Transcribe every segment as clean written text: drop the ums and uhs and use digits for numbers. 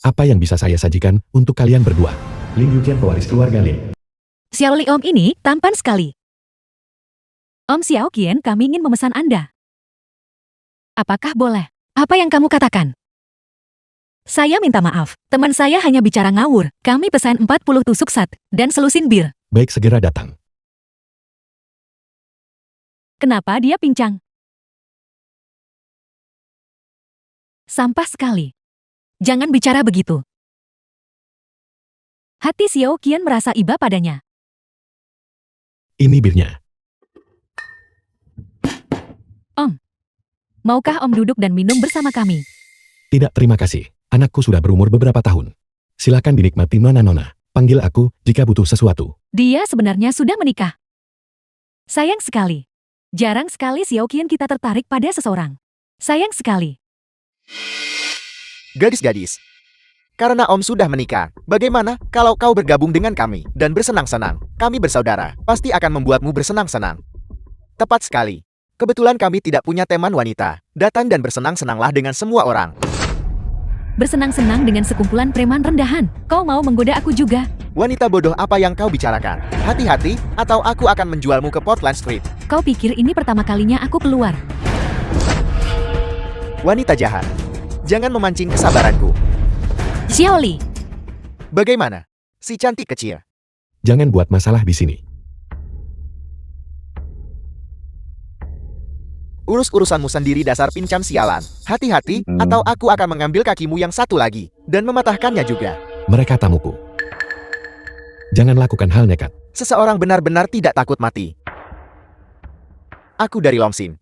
Apa yang bisa saya sajikan untuk kalian berdua? Ling Yuqian, pewaris keluarga Lin. Xiao Li Om ini tampan sekali. Om Xiao Qian, kami ingin memesan Anda. Apakah boleh? Apa yang kamu katakan? Saya minta maaf, teman saya hanya bicara ngawur. Kami pesan 40 tusuk sat, dan selusin bir. Baik, segera datang. Kenapa dia pincang? Sampah sekali. Jangan bicara begitu. Hati Xiao Qian merasa iba padanya. Ini birnya. Om, maukah Om duduk dan minum bersama kami? Tidak, terima kasih. Anakku sudah berumur beberapa tahun. Silakan dinikmati, Nona. Panggil aku jika butuh sesuatu. Dia sebenarnya sudah menikah. Sayang sekali. Jarang sekali Xiao Qian kita tertarik pada seseorang. Sayang sekali. Gadis-gadis, karena Om sudah menikah, bagaimana kalau kau bergabung dengan kami dan bersenang-senang? Kami bersaudara, pasti akan membuatmu bersenang-senang. Tepat sekali. Kebetulan kami tidak punya teman wanita. Datang dan bersenang-senanglah dengan semua orang. Bersenang-senang dengan sekumpulan preman rendahan. Kau mau menggoda aku juga? Wanita bodoh, apa yang kau bicarakan? Hati-hati, atau aku akan menjualmu ke Portland Street. Kau pikir ini pertama kalinya aku keluar? Wanita jahat, jangan memancing kesabaranku. Xiao Li, Bagaimana? Si cantik kecil. Jangan buat masalah di sini. Urus urusanmu sendiri, dasar pincang sialan. Hati-hati, atau aku akan mengambil kakimu yang satu lagi, dan mematahkannya juga. Mereka tamuku. Jangan lakukan hal nekat. Seseorang benar-benar tidak takut mati. Aku dari Longxin.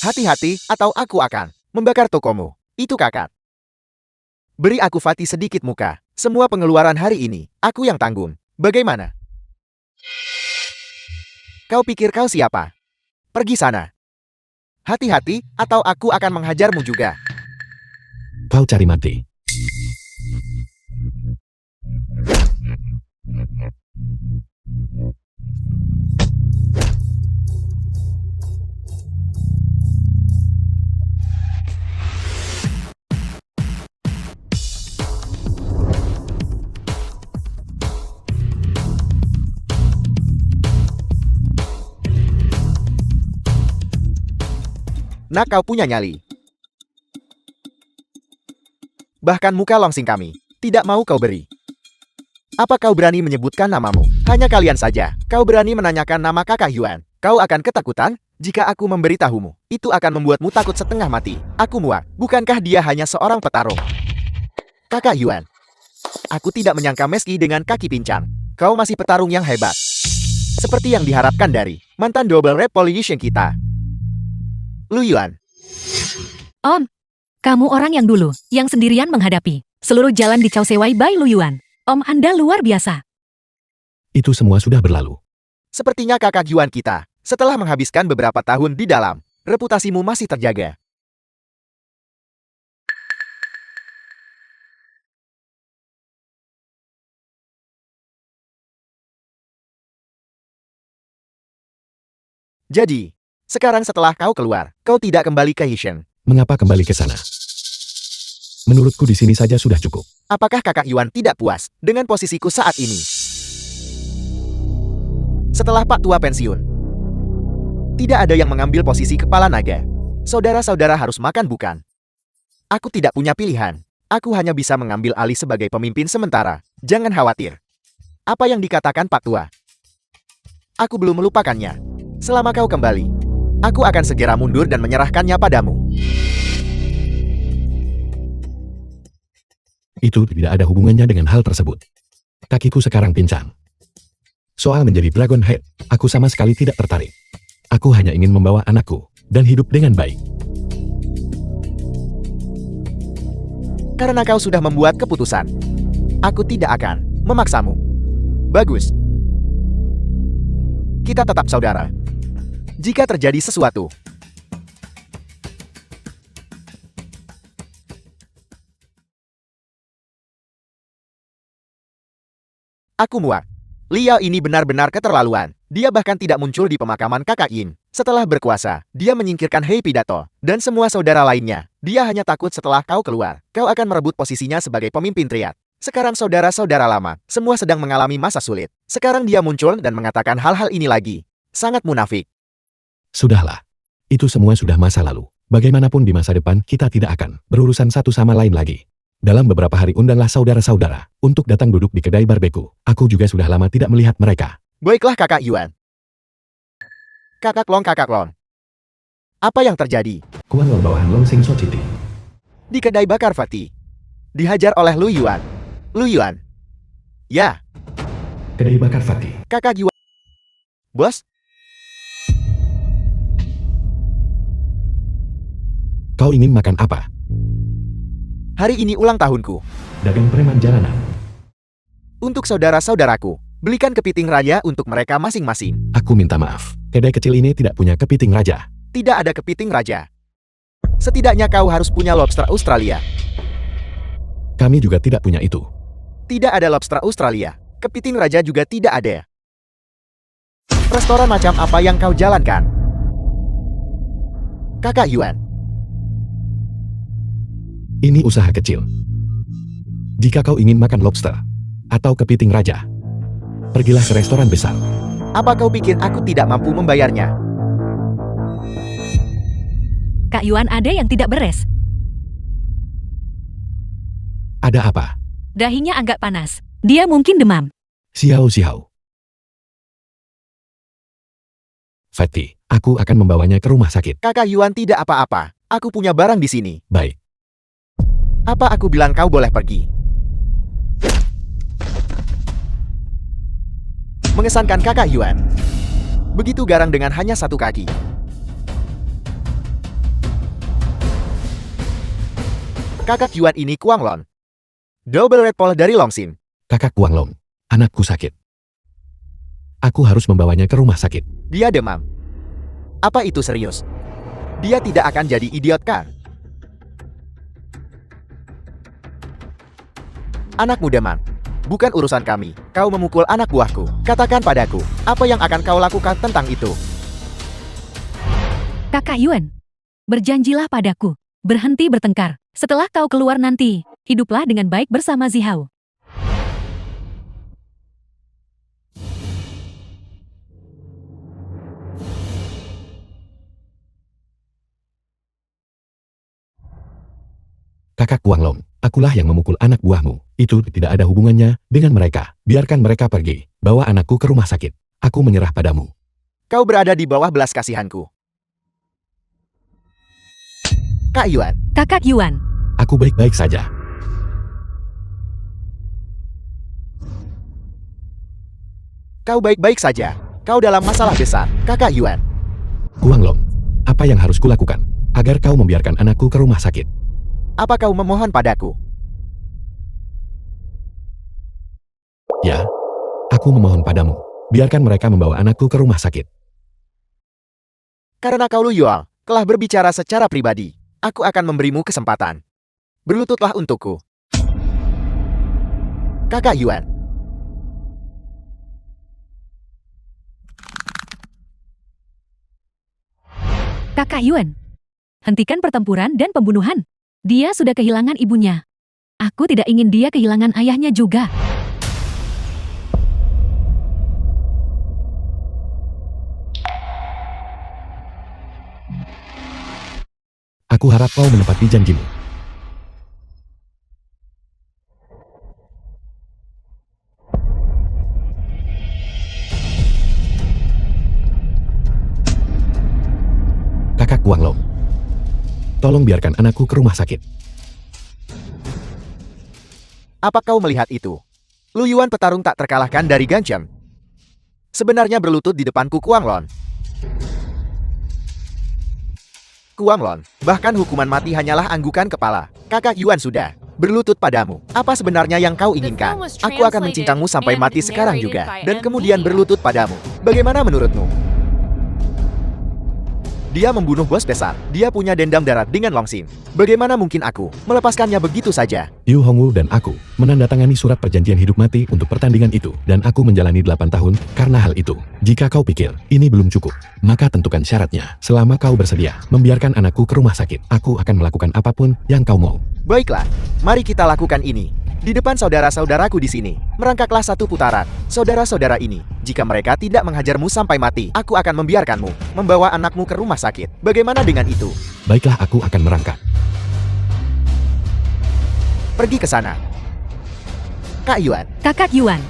Hati-hati, atau aku akan membakar tokomu. Itu kakak. Beri aku Fatih sedikit muka. Semua pengeluaran hari ini, aku yang tanggung. Bagaimana? Kau pikir kau siapa? Pergi sana. Hati-hati, atau aku akan menghajarmu juga. Kau cari mati. Nak, kau punya nyali. Bahkan muka Longxin kami tidak mau kau beri. Apa kau berani menyebutkan namamu? Hanya kalian saja. Kau berani menanyakan nama kakak Yuan. Kau akan ketakutan jika aku memberitahumu. Itu akan membuatmu takut setengah mati. Aku muak. Bukankah dia hanya seorang petarung? Kakak Yuan, aku tidak menyangka meski dengan kaki pincang, kau masih petarung yang hebat. Seperti yang diharapkan dari mantan double revolution kita. Lu Yuan. Om, kamu orang yang dulu, yang sendirian menghadapi seluruh jalan di Cao Sewai by Lu Yuan. Om Anda luar biasa. Itu semua sudah berlalu. Sepertinya kakak Yuan kita, setelah menghabiskan beberapa tahun di dalam, reputasimu masih terjaga. Jadi, sekarang setelah kau keluar, kau tidak kembali ke Hishen. Mengapa kembali ke sana? Menurutku di sini saja sudah cukup. Apakah kakak Yuan tidak puas dengan posisiku saat ini? Setelah Pak Tua pensiun, tidak ada yang mengambil posisi kepala naga. Saudara-saudara harus makan bukan? Aku tidak punya pilihan. Aku hanya bisa mengambil alih sebagai pemimpin sementara. Jangan khawatir. Apa yang dikatakan Pak Tua? Aku belum melupakannya. Selama kau kembali, aku akan segera mundur dan menyerahkannya padamu. Itu tidak ada hubungannya dengan hal tersebut. Kakiku sekarang pincang. Soal menjadi Dragon Head, aku sama sekali tidak tertarik. Aku hanya ingin membawa anakku dan hidup dengan baik. Karena kau sudah membuat keputusan, aku tidak akan memaksamu. Bagus. Kita tetap saudara. Jika terjadi sesuatu, aku muak. Liao ini benar-benar keterlaluan. Dia bahkan tidak muncul di pemakaman kakak Yin. Setelah berkuasa, dia menyingkirkan Hei Pidato dan semua saudara lainnya. Dia hanya takut setelah kau keluar, kau akan merebut posisinya sebagai pemimpin triad. Sekarang saudara-saudara lama, semua sedang mengalami masa sulit. Sekarang dia muncul dan mengatakan hal-hal ini lagi. Sangat munafik. Sudahlah. Itu semua sudah masa lalu. Bagaimanapun di masa depan, kita tidak akan berurusan satu sama lain lagi. Dalam beberapa hari undanglah saudara-saudara untuk datang duduk di kedai barbeku. Aku juga sudah lama tidak melihat mereka. Baiklah kakak Yuan. Kakak Long. Apa yang terjadi? Kuan Long bawahan Long Sing Society. Di kedai bakar Fatih. Dihajar oleh Lu Yuan. Lu Yuan. Ya, Kedai bakar Fatih. kakak Yuan. Bos, Kau ingin makan apa? hari ini ulang tahunku. Dagang preman jalanan. Untuk saudara-saudaraku, belikan kepiting raja untuk mereka masing-masing. Aku minta maaf. Kedai kecil ini tidak punya kepiting raja. Tidak ada kepiting raja. Setidaknya kau harus punya lobster Australia. Kami juga tidak punya itu. Tidak ada lobster Australia. Kepiting raja juga tidak ada. Restoran macam apa yang kau jalankan? Kakak Yuan, Ini usaha kecil. Jika kau ingin makan lobster atau kepiting raja, pergilah ke restoran besar. apa kau pikir aku tidak mampu membayarnya? Kak Yuan ada yang tidak beres. Ada apa? Dahinya agak panas. Dia mungkin demam. Xiao. Fatty, aku akan membawanya ke rumah sakit. Kakak Yuan tidak apa-apa. Aku punya barang di sini. Baik. Apa aku bilang kau boleh pergi? Mengesankan kakak Yuan. Begitu garang dengan hanya satu kaki. Kakak Yuan ini Kuang Lon. Double Red Pole dari Longxin. Kakak Kuang Long, anakku sakit. Aku harus membawanya ke rumah sakit. Dia demam. Apa itu serius? Dia tidak akan jadi idiot kan? Anakmu demam. Bukan urusan kami. Kau memukul anak buahku. Katakan padaku, apa yang akan kau lakukan tentang itu? Kakak Yuan, berjanjilah padaku. Berhenti bertengkar. Setelah kau keluar nanti, hiduplah dengan baik bersama Zihao. Kakak Kuang Long, akulah yang memukul anak buahmu. Itu tidak ada hubungannya dengan mereka. Biarkan mereka pergi. Bawa anakku ke rumah sakit. Aku menyerah padamu. Kau berada di bawah belas kasihanku. Kak Yuan, Kakak Yuan, Aku baik-baik saja. kau baik-baik saja. Kau dalam masalah besar, kakak Yuan. Kuang Long, apa yang harus kulakukan agar kau membiarkan anakku ke rumah sakit? Apa kau memohon padaku? Ya, aku memohon padamu. Biarkan mereka membawa anakku ke rumah sakit. Karena kau loyal, telah berbicara secara pribadi, aku akan memberimu kesempatan. Berlututlah untukku. Kakak Yuan, Kakak Yuan. Hentikan pertempuran dan pembunuhan. Dia sudah kehilangan ibunya. Aku tidak ingin dia kehilangan ayahnya juga. Aku harap kau menepati janjimu. Kakak Kuang Long, tolong biarkan anakku ke rumah sakit. apa kau melihat itu? Lu Yuan petarung tak terkalahkan dari Gancheng. Sebenarnya berlutut di depanku Kuang Lon. Kuang Lon, bahkan hukuman mati hanyalah anggukan kepala. Kakak Yuan sudah berlutut padamu. Apa sebenarnya yang kau inginkan? Aku akan mencincangmu sampai mati sekarang juga, dan kemudian berlutut padamu. Bagaimana menurutmu? Dia membunuh bos besar. Dia punya dendam darat dengan Longxin. Bagaimana mungkin aku melepaskannya begitu saja? Yu Hongwu dan aku menandatangani surat perjanjian hidup mati untuk pertandingan itu, dan aku menjalani 8 tahun karena hal itu. Jika kau pikir ini belum cukup, maka tentukan syaratnya. Selama kau bersedia membiarkan anakku ke rumah sakit, aku akan melakukan apapun yang kau mau. Baiklah, mari kita lakukan ini. Di depan saudara-saudaraku di sini, merangkaklah 1 putaran. Saudara-saudara ini, jika mereka tidak menghajarmu sampai mati, aku akan membiarkanmu membawa anakmu ke rumah sakit. Bagaimana dengan itu? Baiklah, aku akan merangkak. Pergi ke sana. Kak Yuan, Kakak Yuan.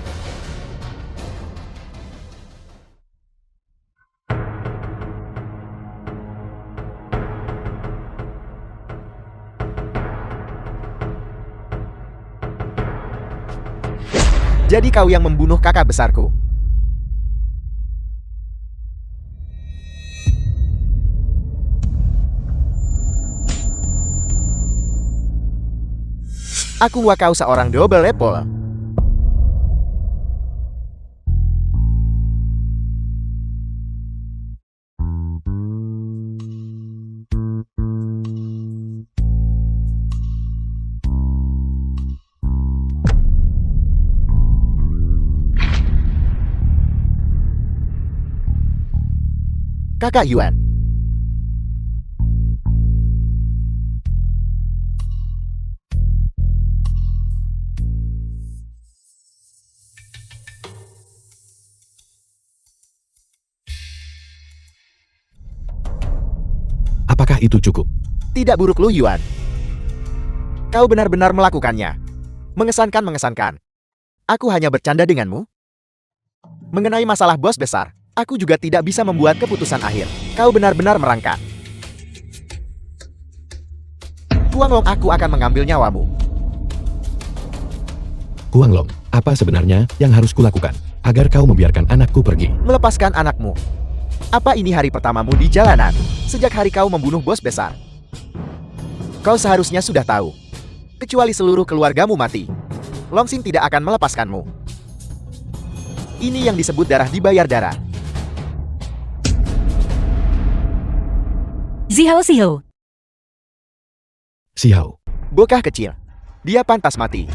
jadi kau yang membunuh kakak besarku. Aku wa kau seorang double level. Kakak Yuan. Apakah itu cukup? Tidak buruk Lu Yuan. Kau benar-benar melakukannya. Mengesankan. Aku hanya bercanda denganmu. Mengenai masalah bos besar, aku juga tidak bisa membuat keputusan akhir. Kau benar-benar merangkak. Kuanglong, aku akan mengambil nyawamu. Kuanglong, apa sebenarnya yang harus kulakukan agar kau membiarkan anakku pergi? Melepaskan anakmu. Apa ini hari pertamamu di jalanan? Sejak hari kau membunuh bos besar. Kau seharusnya sudah tahu. Kecuali seluruh keluargamu mati, Longxin tidak akan melepaskanmu. Ini yang disebut darah dibayar darah. Xiao Xiao. Xiao. Bocah kecil. Dia pantas mati.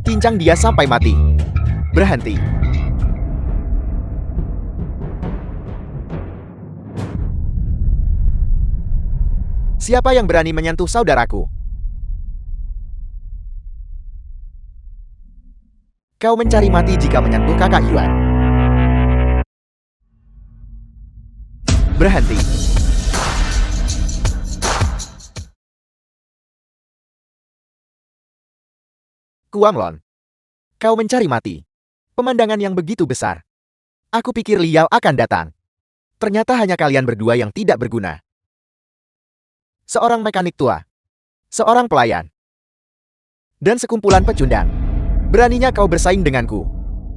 Cincang dia sampai mati. Berhenti. Siapa yang berani menyentuh saudaraku? Kau mencari mati jika menyentuh kakak Yuan. Berhenti. Kuanglong. Kau mencari mati. Pemandangan yang begitu besar. Aku pikir Liao akan datang. Ternyata hanya kalian berdua yang tidak berguna. Seorang mekanik tua. Seorang pelayan. Dan sekumpulan pecundang. Beraninya kau bersaing denganku.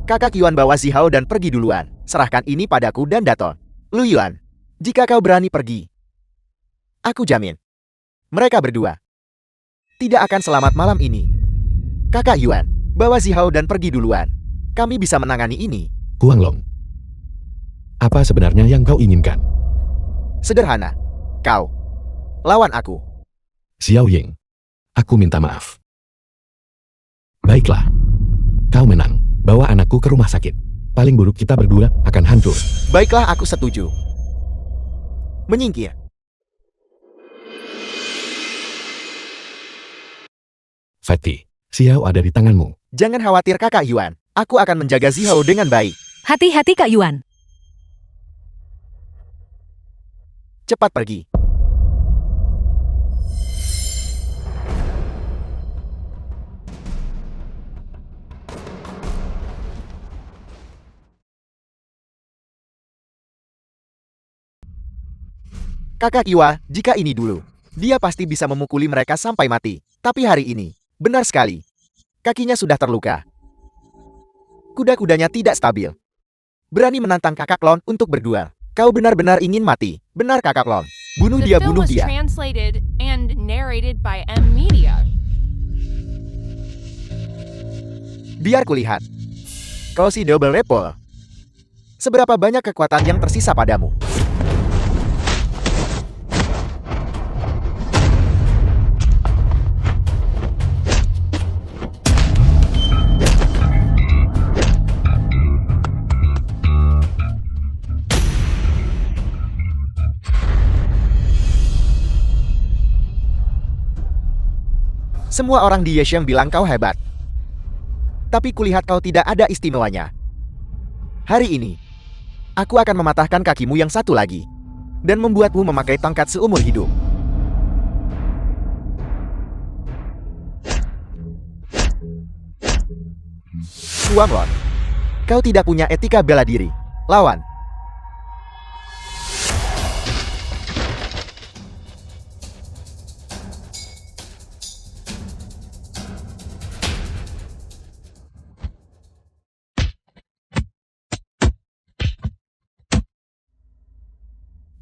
Kakak Yuan bawa Zihao dan pergi duluan. Serahkan ini padaku dan Daton. Lu Yuan, jika kau berani pergi, aku jamin, mereka berdua tidak akan selamat malam ini. Kakak Yuan, bawa Zihao dan pergi duluan. Kami bisa menangani ini. Kuanglong, apa sebenarnya yang kau inginkan? Sederhana. Kau lawan aku. Xiao Ying, aku minta maaf. Baiklah, kau menang. Bawa anakku ke rumah sakit. Paling buruk kita berdua akan hancur. Baiklah, aku setuju. Menyingkir. Fatty, Xiao ada di tanganmu. Jangan khawatir kakak Yuan. Aku akan menjaga Zihao dengan baik. Hati-hati Kak Yuan. Cepat pergi. Kakak Iwa, jika ini dulu, dia pasti bisa memukuli mereka sampai mati. Tapi hari ini, benar sekali, kakinya sudah terluka. Kuda-kudanya tidak stabil. Berani menantang kakak Lon untuk berduel. Kau benar-benar ingin mati, benar kakak Lon? Bunuh The dia, film bunuh was dia. translated and narrated by M Media. Biar kulihat. Kau si double repol. Seberapa banyak kekuatan yang tersisa padamu? Semua orang di Yesheng bilang kau hebat. Tapi kulihat kau tidak ada istimewanya. Hari ini, aku akan mematahkan kakimu yang satu lagi. Dan membuatmu memakai tongkat seumur hidup. Suamlon, kau tidak punya etika bela diri. Lawan.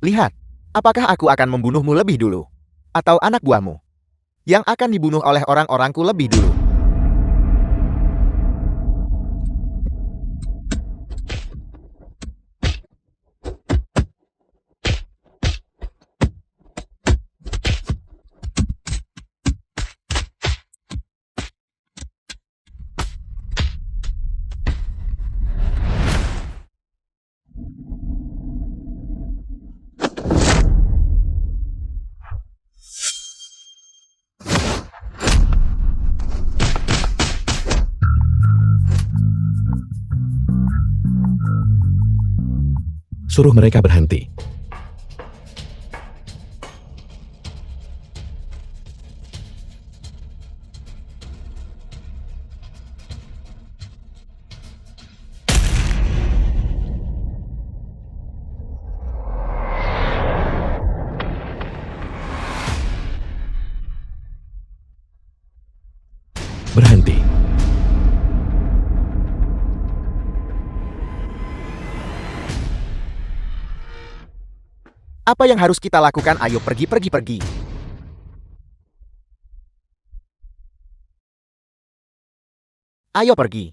Lihat, apakah aku akan membunuhmu lebih dulu? Atau anak buahmu? Yang akan dibunuh oleh orang-orangku lebih dulu. Suruh mereka berhenti. Berhenti. Apa yang harus kita lakukan? Ayo pergi. Ayo pergi.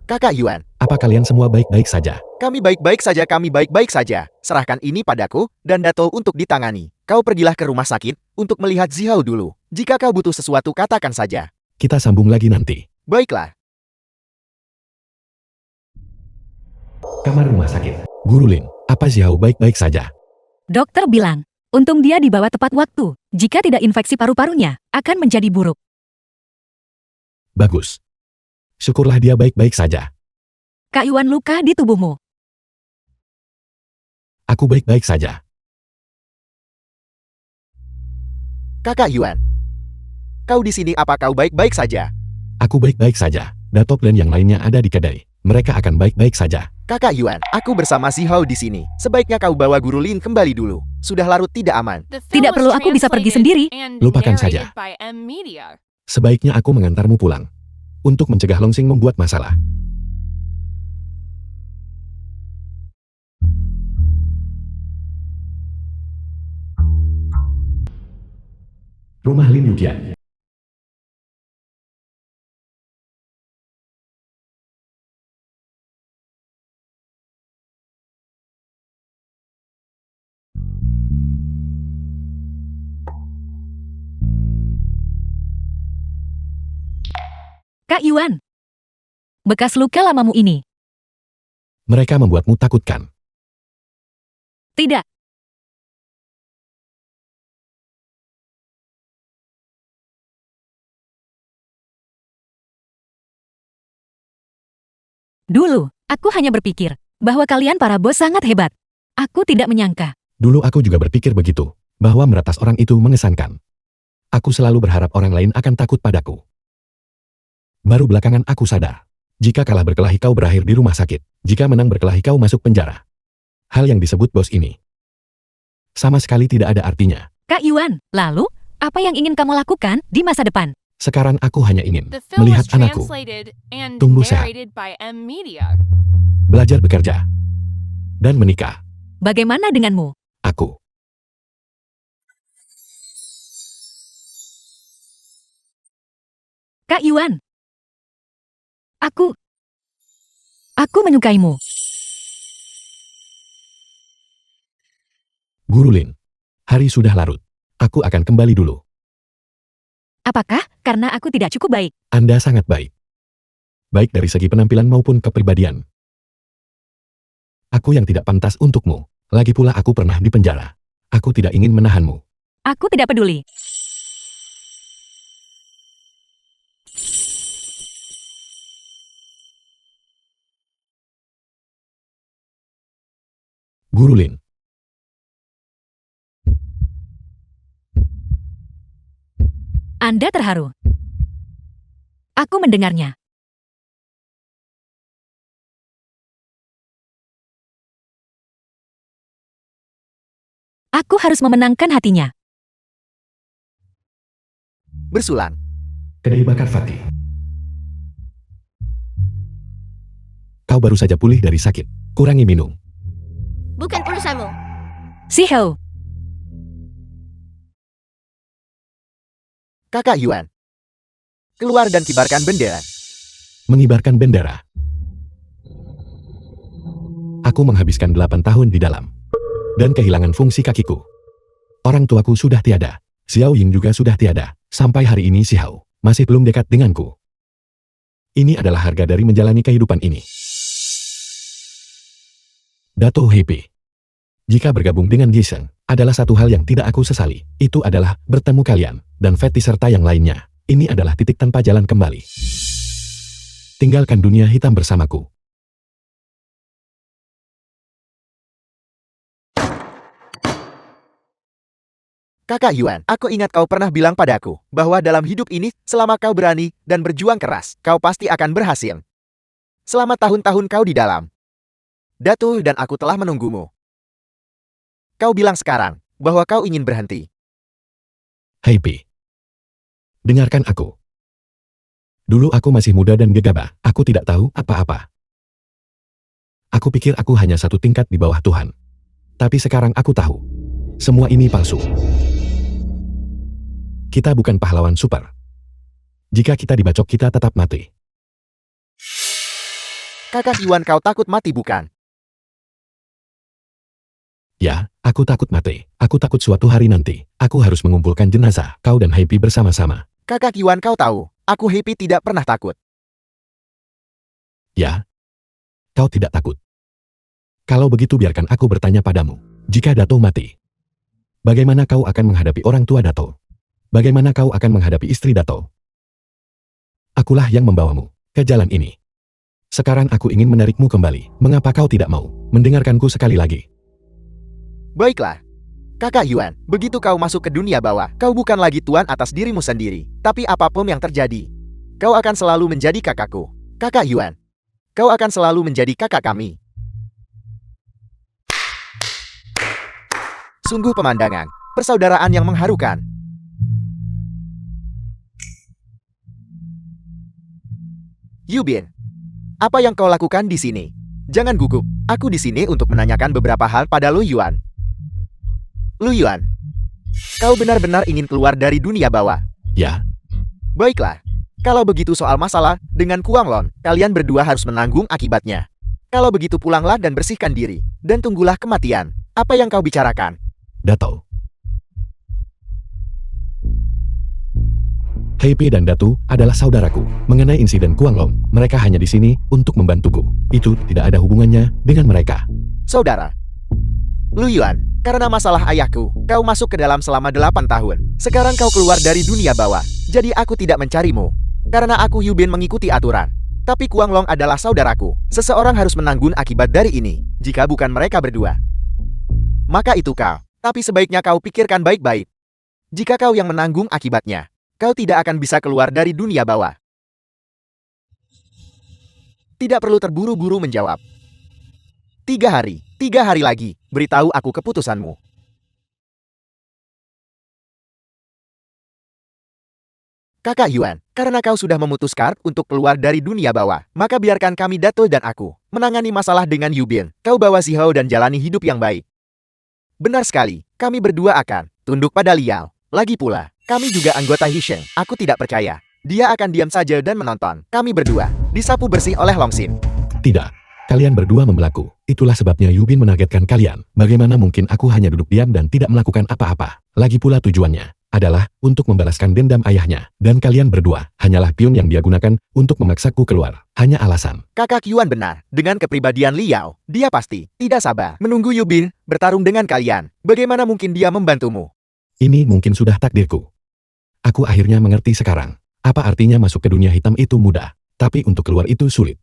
Kakak Yuan, Apa kalian semua baik-baik saja? kami baik-baik saja. Serahkan ini padaku dan Dato untuk ditangani. Kau pergilah ke rumah sakit untuk melihat Zihao dulu. Jika kau butuh sesuatu katakan saja. Kita sambung lagi nanti. Baiklah. Kamar rumah sakit. Guru Lin, apa Xiao baik-baik saja? Dokter bilang, untung dia dibawa tepat waktu. Jika tidak infeksi paru-parunya, akan menjadi buruk. Bagus. Syukurlah dia baik-baik saja. Kak Yuan luka di tubuhmu. Aku baik-baik saja. Kakak Yuan. Kau di sini apa kau baik-baik saja? Aku baik-baik saja. Datuk dan yang lainnya ada di kedai. Mereka akan baik-baik saja. Kakak Yuan, aku bersama Zihao di sini. Sebaiknya kau bawa Guru Lin kembali dulu. Sudah larut tidak aman. The film Tidak was perlu, aku bisa pergi translated sendiri. and Lupakan narrated saja. by M Media. Sebaiknya aku mengantarmu pulang. Untuk mencegah Longsing membuat masalah. Rumah Lin Yukian. Kak Yuan. Bekas luka lamamu ini. Mereka membuatmu takutkan. Tidak. Dulu, aku hanya berpikir bahwa kalian para bos sangat hebat. Aku tidak menyangka. Dulu aku juga berpikir begitu, bahwa meratas orang itu mengesankan. Aku selalu berharap orang lain akan takut padaku. Baru belakangan aku sadar. Jika kalah berkelahi kau berakhir di rumah sakit. Jika menang berkelahi kau masuk penjara. Hal yang disebut bos ini sama sekali tidak ada artinya. Kak Yuan, lalu, apa yang ingin kamu lakukan di masa depan? Sekarang aku hanya ingin The film melihat was anakku translated and tumbuh sehat, narrated by M Media. belajar bekerja, dan menikah. Bagaimana denganmu? Aku. Kak Yuan. Aku menyukaimu. Guru Lin. Hari sudah larut. Aku akan kembali dulu. Apakah karena aku tidak cukup baik? Anda sangat baik. Baik dari segi penampilan maupun kepribadian. Aku yang tidak pantas untukmu. Lagi pula aku pernah di penjara. Aku tidak ingin menahanmu. Aku tidak peduli. Guru Lin. Anda terharu. Aku mendengarnya. Aku harus memenangkan hatinya. Bersulan. Kedai bakar Fatih. Kau baru saja pulih dari sakit. Kurangi minum. Bukan urusanmu. Si Heo, Kakak Yuan. Keluar dan kibarkan bendera. Mengibarkan bendera. Aku menghabiskan 8 tahun di dalam. Dan kehilangan fungsi kakiku. Orang tuaku sudah tiada. Xiao Ying juga sudah tiada. Sampai hari ini Xiao masih belum dekat denganku. Ini adalah harga dari menjalani kehidupan ini. Dato' Happy. Jika bergabung dengan Jason, adalah satu hal yang tidak aku sesali. Itu adalah bertemu kalian, dan Fatty serta yang lainnya. Ini adalah titik tanpa jalan kembali. Tinggalkan dunia hitam bersamaku. Kakak Yuan, aku ingat kau pernah bilang padaku bahwa dalam hidup ini, selama kau berani dan berjuang keras, kau pasti akan berhasil. Selama tahun-tahun kau di dalam. Dato' dan aku telah menunggumu. Kau bilang sekarang bahwa kau ingin berhenti. Happy. Dengarkan aku. Dulu aku masih muda dan gegabah. Aku tidak tahu apa-apa. Aku pikir aku hanya satu tingkat di bawah Tuhan. Tapi sekarang aku tahu. Semua ini palsu. Kita bukan pahlawan super. Jika kita dibacok kita tetap mati. Kakak Yuan, kau takut mati bukan? Ya, aku takut mati. Aku takut suatu hari nanti, aku harus mengumpulkan jenazah, kau dan Happy bersama-sama. Kakak Yuan, kau tahu, aku Happy tidak pernah takut. Ya, kau tidak takut. Kalau begitu biarkan aku bertanya padamu. Jika Dato mati, bagaimana kau akan menghadapi orang tua Dato? Bagaimana kau akan menghadapi istri Dato? Akulah yang membawamu ke jalan ini. Sekarang aku ingin menarikmu kembali. Mengapa kau tidak mau mendengarkanku sekali lagi? Baiklah. Kakak Yuan, begitu kau masuk ke dunia bawah, kau bukan lagi tuan atas dirimu sendiri. Tapi apapun yang terjadi, kau akan selalu menjadi kakakku. Kakak Yuan, kau akan selalu menjadi kakak kami. Sungguh pemandangan, persaudaraan yang mengharukan. Yubin, apa yang kau lakukan di sini? Jangan gugup, aku di sini untuk menanyakan beberapa hal pada Lu Yuan. Lu Yuan, kau benar-benar ingin keluar dari dunia bawah? Ya, Baiklah, kalau begitu soal masalah dengan Kuang Lon, kalian berdua harus menanggung akibatnya. Kalau begitu pulanglah dan bersihkan diri, dan tunggulah kematian. Apa yang kau bicarakan? Dato. Happy dan Datu adalah saudaraku. Mengenai insiden Kuang Long, mereka hanya di sini untuk membantuku. Itu tidak ada hubungannya dengan mereka. Saudara. Lu Yuan, karena masalah ayahku, kau masuk ke dalam selama 8 tahun. Sekarang kau keluar dari dunia bawah, jadi aku tidak mencarimu. Karena aku Yubin mengikuti aturan. Tapi Kuang Long adalah saudaraku. Seseorang harus menanggung akibat dari ini, jika bukan mereka berdua. Maka itu kau. Tapi sebaiknya kau pikirkan baik-baik. Jika kau yang menanggung akibatnya, kau tidak akan bisa keluar dari dunia bawah. Tidak perlu terburu-buru menjawab. 3 hari lagi, beritahu aku keputusanmu. Kakak Yuan, karena kau sudah memutuskan untuk keluar dari dunia bawah, maka biarkan kami Dato dan aku menangani masalah dengan Yubin. Kau bawa si Hao dan jalani hidup yang baik. Benar sekali, kami berdua akan tunduk pada Liao. Lagi pula, kami juga anggota Hisheng. Aku tidak percaya. Dia akan diam saja dan menonton. Kami berdua disapu bersih oleh Longxin. Tidak. Kalian berdua membelaku. Itulah sebabnya Yubin menargetkan kalian. Bagaimana mungkin aku hanya duduk diam dan tidak melakukan apa-apa? Lagi pula tujuannya adalah untuk membalaskan dendam ayahnya. Dan kalian berdua hanyalah pion yang dia gunakan untuk memaksaku keluar. Hanya alasan. Kakak Yuan benar. Dengan kepribadian Liao, dia pasti tidak sabar menunggu Yubin bertarung dengan kalian. Bagaimana mungkin dia membantumu? Ini mungkin sudah takdirku. Aku akhirnya mengerti sekarang. Apa artinya masuk ke dunia hitam itu mudah, tapi untuk keluar itu sulit.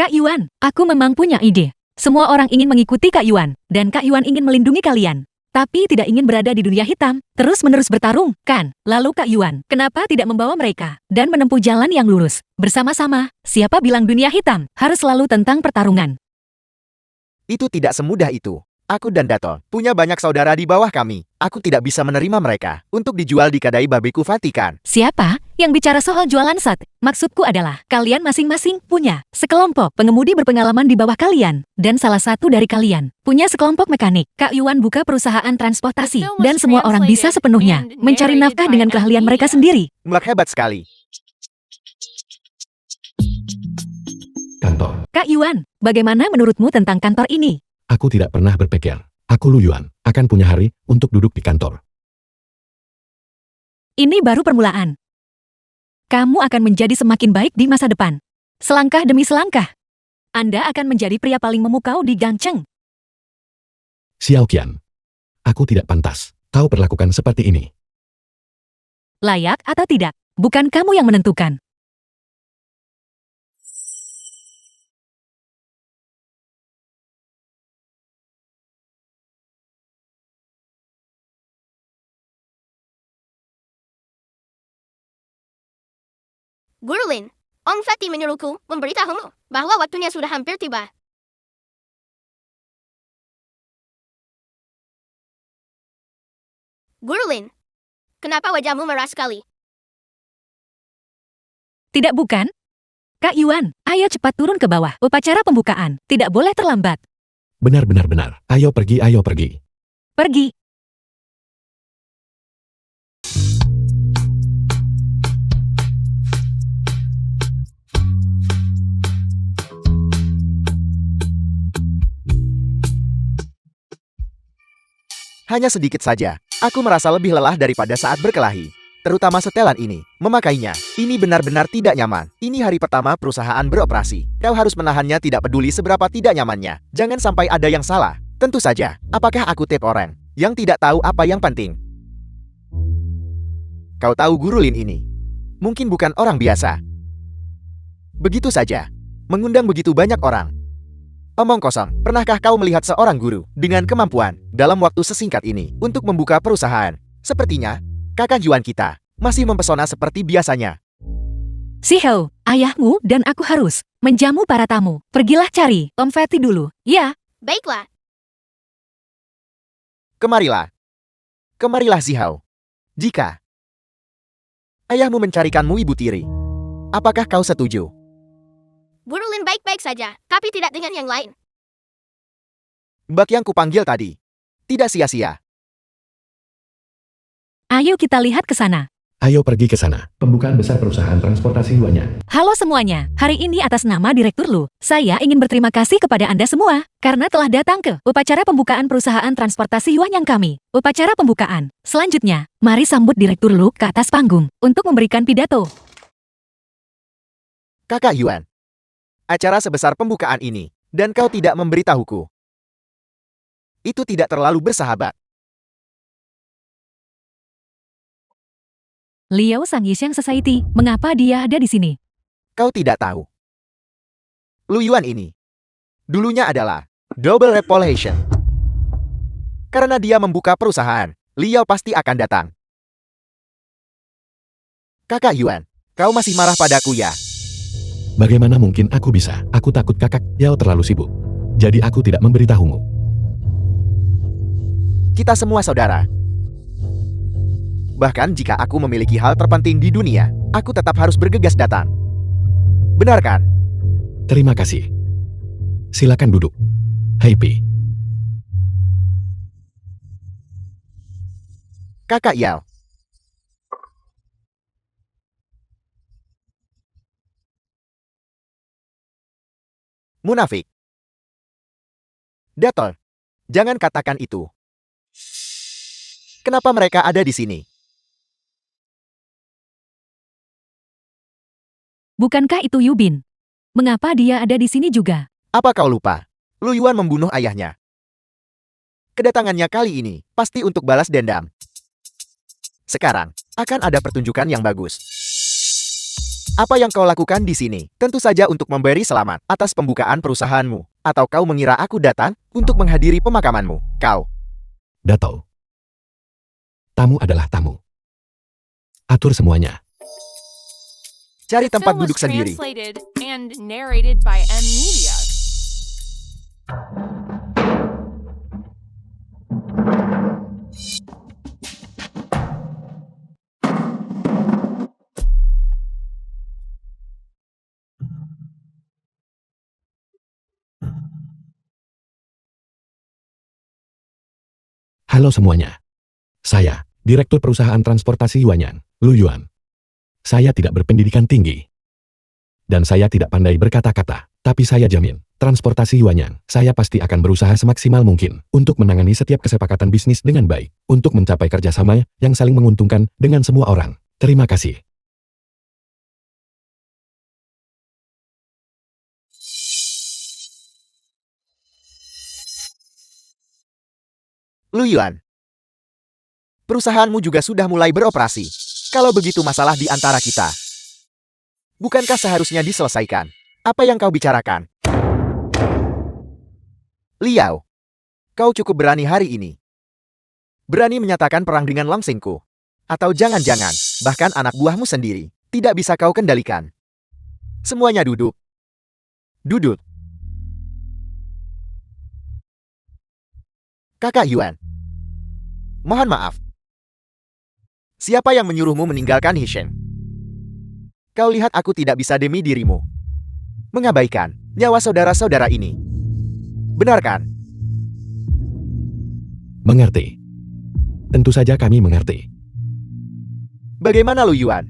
Kak Yuan, aku memang punya ide. Semua orang ingin mengikuti Kak Yuan, dan Kak Yuan ingin melindungi kalian. Tapi tidak ingin berada di dunia hitam, terus-menerus bertarung, kan? Lalu Kak Yuan, kenapa tidak membawa mereka dan menempuh jalan yang lurus? Bersama-sama, siapa bilang dunia hitam harus selalu tentang pertarungan? Itu tidak semudah itu. Aku dan Dato punya banyak saudara di bawah kami. Aku tidak bisa menerima mereka untuk dijual di kedai babiku Vatikan. Siapa yang bicara soal jualan set? Maksudku adalah, kalian masing-masing punya sekelompok pengemudi berpengalaman di bawah kalian. Dan salah satu dari kalian punya sekelompok mekanik. Kak Yuan buka perusahaan transportasi. Dan semua orang bisa sepenuhnya mencari nafkah dengan keahlian mereka sendiri. Hebat sekali. Kantor. Kak Yuan, bagaimana menurutmu tentang kantor ini? Aku tidak pernah berpikir. Aku Lu Yuan akan punya hari untuk duduk di kantor. Ini baru permulaan. Kamu akan menjadi semakin baik di masa depan. Selangkah demi selangkah. Anda akan menjadi pria paling memukau di Gangcheng. Xiao Qian. Aku tidak pantas. Kau perlakukan seperti ini. Layak atau tidak, bukan kamu yang menentukan. Guru Lin, Om Fatih menyuruhku memberitahumu bahwa waktunya sudah hampir tiba. Guru Lin, kenapa wajahmu merah sekali? Tidak bukan? Kak Yuan, ayo cepat turun ke bawah. Upacara pembukaan, tidak boleh terlambat. Benar. Ayo pergi. Pergi. Hanya sedikit saja. Aku merasa lebih lelah daripada saat berkelahi. Terutama setelan ini. Memakainya. Ini benar-benar tidak nyaman. Ini hari pertama perusahaan beroperasi. Kau harus menahannya tidak peduli seberapa tidak nyamannya. Jangan sampai ada yang salah. Tentu saja. Apakah aku tipe orang yang tidak tahu apa yang penting? Kau tahu Guru Lin ini? Mungkin bukan orang biasa. Begitu saja. Mengundang begitu banyak orang. Omong kosong, pernahkah kau melihat seorang guru dengan kemampuan dalam waktu sesingkat ini untuk membuka perusahaan? Sepertinya, kakak Yuan kita masih mempesona seperti biasanya. Si Hao, ayahmu dan aku harus menjamu para tamu. Pergilah cari Om Fatih dulu, ya. Baiklah. Kemarilah si Hao. Jika ayahmu mencarikanmu Ibu Tiri, apakah kau setuju? Guru Lin baik-baik saja, tapi tidak dengan yang lain. Bak yang kupanggil tadi. Tidak sia-sia. Ayo kita lihat ke sana. Ayo pergi ke sana. Pembukaan besar perusahaan transportasi Yuannya. Halo semuanya, hari ini atas nama Direktur Lu, saya ingin berterima kasih kepada Anda semua, karena telah datang ke upacara pembukaan perusahaan transportasi Yuan yang kami. Upacara pembukaan. Selanjutnya, mari sambut Direktur Lu ke atas panggung, untuk memberikan pidato. Kakak Yuan. Acara sebesar pembukaan ini, dan kau tidak memberitahuku. Itu tidak terlalu bersahabat. Liao Sang Yisheng Society, mengapa dia ada di sini? Kau tidak tahu. Lu Yuan ini, dulunya adalah Double Revolution. Karena dia membuka perusahaan, Liao pasti akan datang. Kakak Yuan, kau masih marah padaku ya? Bagaimana mungkin aku bisa? Aku takut kakak Yao terlalu sibuk. Jadi aku tidak memberitahumu. Kita semua saudara. Bahkan jika aku memiliki hal terpenting di dunia, aku tetap harus bergegas datang. Benar kan? Terima kasih. Silakan duduk. Happy. Kakak Yao. Munafik. Daton, jangan katakan itu. Kenapa mereka ada di sini? Bukankah itu Yubin? Mengapa dia ada di sini juga? Apa kau lupa? Lu Yuan membunuh ayahnya. Kedatangannya kali ini pasti untuk balas dendam. Sekarang, akan ada pertunjukan yang bagus. Apa yang kau lakukan di sini? Tentu saja untuk memberi selamat atas pembukaan perusahaanmu. Atau kau mengira aku datang untuk menghadiri pemakamanmu? Kau. Dato. Tamu adalah tamu. Atur semuanya. Cari The tempat film was duduk sendiri. translated and narrated by M Media. Halo semuanya. Saya, Direktur Perusahaan Transportasi Yuanyang, Lu Yuan. Saya tidak berpendidikan tinggi. Dan saya tidak pandai berkata-kata, tapi saya jamin, transportasi Yuanyang, saya pasti akan berusaha semaksimal mungkin untuk menangani setiap kesepakatan bisnis dengan baik, untuk mencapai kerjasama yang saling menguntungkan dengan semua orang. Terima kasih. Lu Yuan. Perusahaanmu juga sudah mulai beroperasi. Kalau begitu masalah di antara kita. Bukankah seharusnya diselesaikan? Apa yang kau bicarakan? Liao. Kau cukup berani hari ini. Berani menyatakan perang dengan Langsingku. Atau jangan-jangan, bahkan anak buahmu sendiri, tidak bisa kau kendalikan. Semuanya duduk. Duduk. Kakak Yuan. Mohon maaf. Siapa yang menyuruhmu meninggalkan Hishen? Kau lihat aku tidak bisa demi dirimu. Mengabaikan nyawa saudara-saudara ini. Benar kan? Mengerti. Tentu saja kami mengerti. Bagaimana Lu Yuan?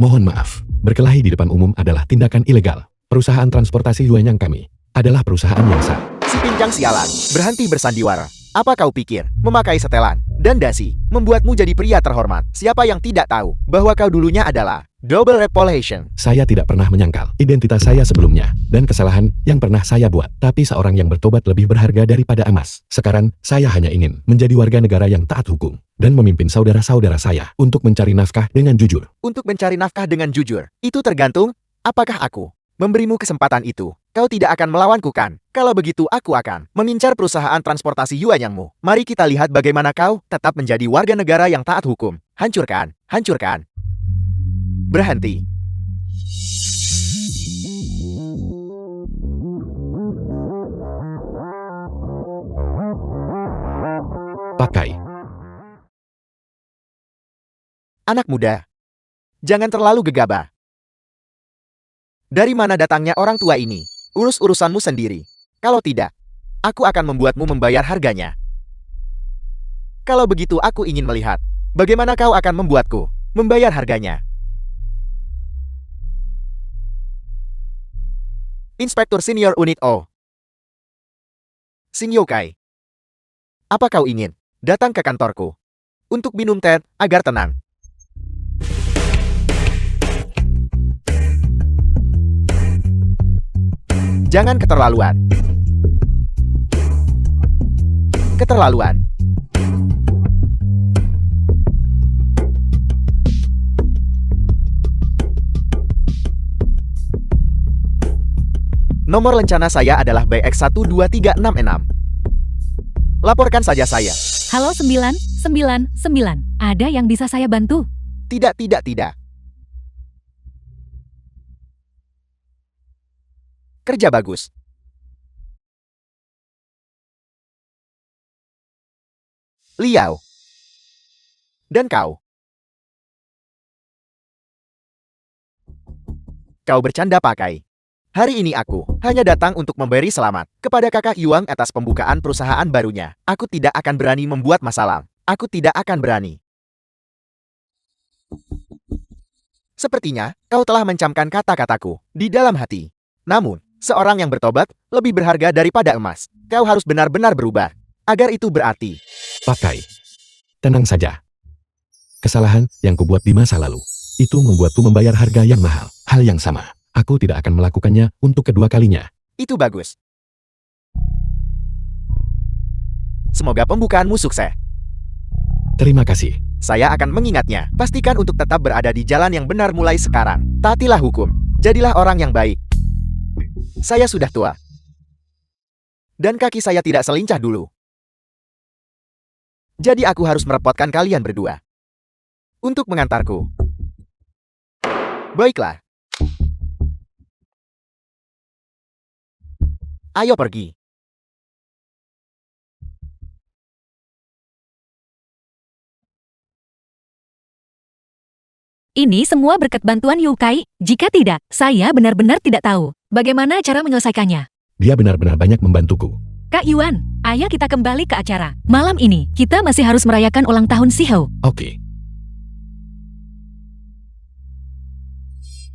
Mohon maaf, berkelahi di depan umum adalah tindakan ilegal. Perusahaan transportasi Yuanyang kami adalah perusahaan yang sah. Si pincang sialan, berhenti bersandiwara. Apa kau pikir, memakai setelan dan dasi membuatmu jadi pria terhormat? Siapa yang tidak tahu bahwa kau dulunya adalah double reputation? Saya tidak pernah menyangkal identitas saya sebelumnya dan kesalahan yang pernah saya buat. Tapi seorang yang bertobat lebih berharga daripada emas. Sekarang, saya hanya ingin menjadi warga negara yang taat hukum dan memimpin saudara-saudara saya untuk mencari nafkah dengan jujur. Untuk mencari nafkah dengan jujur, itu tergantung apakah aku memberimu kesempatan itu. Kau tidak akan melawanku kan? Kalau begitu aku akan mengincar perusahaan transportasi Yuanyangmu. Mari kita lihat bagaimana kau tetap menjadi warga negara yang taat hukum. Hancurkan, hancurkan. Berhenti. Pakai. Anak muda, jangan terlalu gegabah. Dari mana datangnya orang tua ini? Urus urusanmu sendiri. Kalau tidak, aku akan membuatmu membayar harganya. Kalau begitu aku ingin melihat bagaimana kau akan membuatku membayar harganya. Inspektur Senior Unit O. Shin Yokai. Apa kau ingin datang ke kantorku untuk minum teh agar tenang? Jangan keterlaluan. Keterlaluan. Nomor lencana saya adalah BX12366. Laporkan saja saya. Halo 999, ada yang bisa saya bantu? Tidak, tidak, tidak. Kerja bagus. Liao. Dan kau. kau bercanda pakai. Hari ini aku hanya datang untuk memberi selamat kepada kakak Yuan atas pembukaan perusahaan barunya. Aku tidak akan berani membuat masalah. Aku tidak akan berani. Sepertinya kau telah mencamkan kata-kataku di dalam hati. Namun, seorang yang bertobat lebih berharga daripada emas. Kau harus benar-benar berubah. Agar itu berarti. Pakai. Tenang saja. Kesalahan yang kubuat di masa lalu, itu membuatku membayar harga yang mahal. Hal yang sama, aku tidak akan melakukannya untuk kedua kalinya. Itu bagus. Semoga pembukaanmu sukses. Terima kasih. Saya akan mengingatnya. Pastikan untuk tetap berada di jalan yang benar mulai sekarang. Taatilah hukum. Jadilah orang yang baik. Saya sudah tua. Dan kaki saya tidak selincah dulu. Jadi aku harus merepotkan kalian berdua. Untuk mengantarku. Baiklah. Ayo pergi. Ini semua berkat bantuan Yukai. Jika tidak, saya benar-benar tidak tahu bagaimana cara menyelesaikannya. Dia benar-benar banyak membantuku. Kak Yuan, ayo kita kembali ke acara. Malam ini, kita masih harus merayakan ulang tahun Sihou. Oke.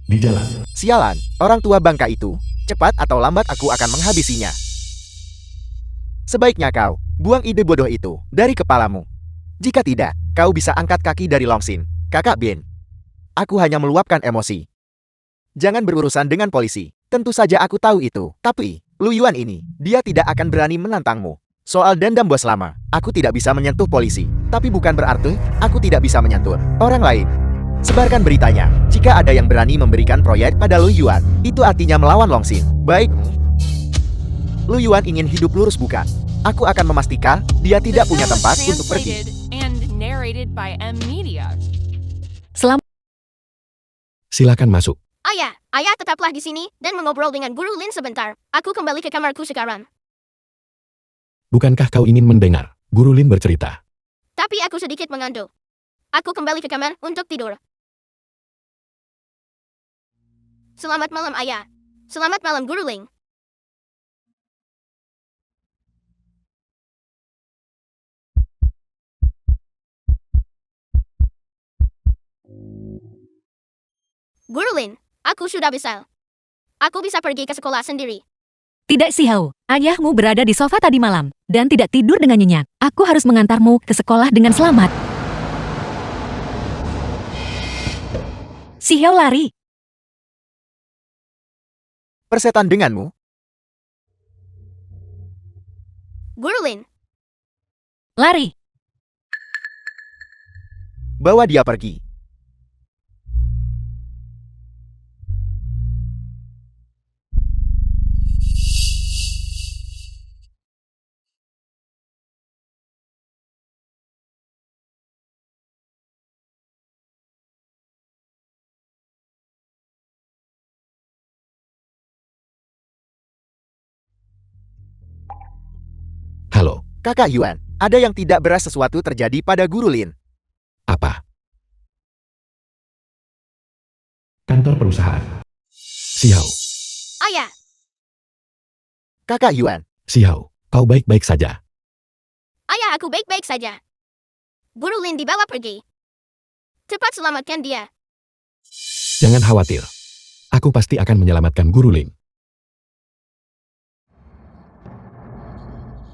Di jalan. Sialan, orang tua bangka itu. Cepat atau lambat aku akan menghabisinya. Sebaiknya kau buang ide bodoh itu dari kepalamu. Jika tidak, kau bisa angkat kaki dari Longxin. Kakak Bin. Aku hanya meluapkan emosi. Jangan berurusan dengan polisi. Tentu saja aku tahu itu. Tapi, Lu Yuan ini, dia tidak akan berani menantangmu. Soal dendam bos lama, aku tidak bisa menyentuh polisi. Tapi bukan berarti, aku tidak bisa menyentuh orang lain. Sebarkan beritanya. Jika ada yang berani memberikan proyek pada Lu Yuan, itu artinya melawan Longxin. Baik. Lu Yuan ingin hidup lurus bukan? Aku akan memastikan dia tidak punya tempat untuk pergi. Translated and narrated by M Media. Selamat Silakan masuk. Ayah tetaplah di sini dan mengobrol dengan Guru Lin sebentar. Aku kembali ke kamarku sekarang. Bukankah kau ingin mendengar Guru Lin bercerita? Tapi aku sedikit mengantuk. Aku kembali ke kamar untuk tidur. Selamat malam, Ayah. Selamat malam, Guru Ling. Guru Lin, aku sudah besar. Aku bisa pergi ke sekolah sendiri. Tidak Sihou, ayahmu berada di sofa tadi malam dan tidak tidur dengan nyenyak. Aku harus mengantarmu ke sekolah dengan selamat. Sihou lari. Persetan denganmu? Guru Lin, Lari. Bawa dia pergi. Halo, Kakak Yuan, ada yang tidak beres sesuatu terjadi pada Guru Lin. apa? Kantor perusahaan. Sihau, Ayah, Kakak Yuan, Sihau, kau baik-baik saja. Ayah aku baik-baik saja. Guru Lin dibawa pergi. Cepat selamatkan dia. Jangan khawatir. Aku pasti akan menyelamatkan Guru Lin.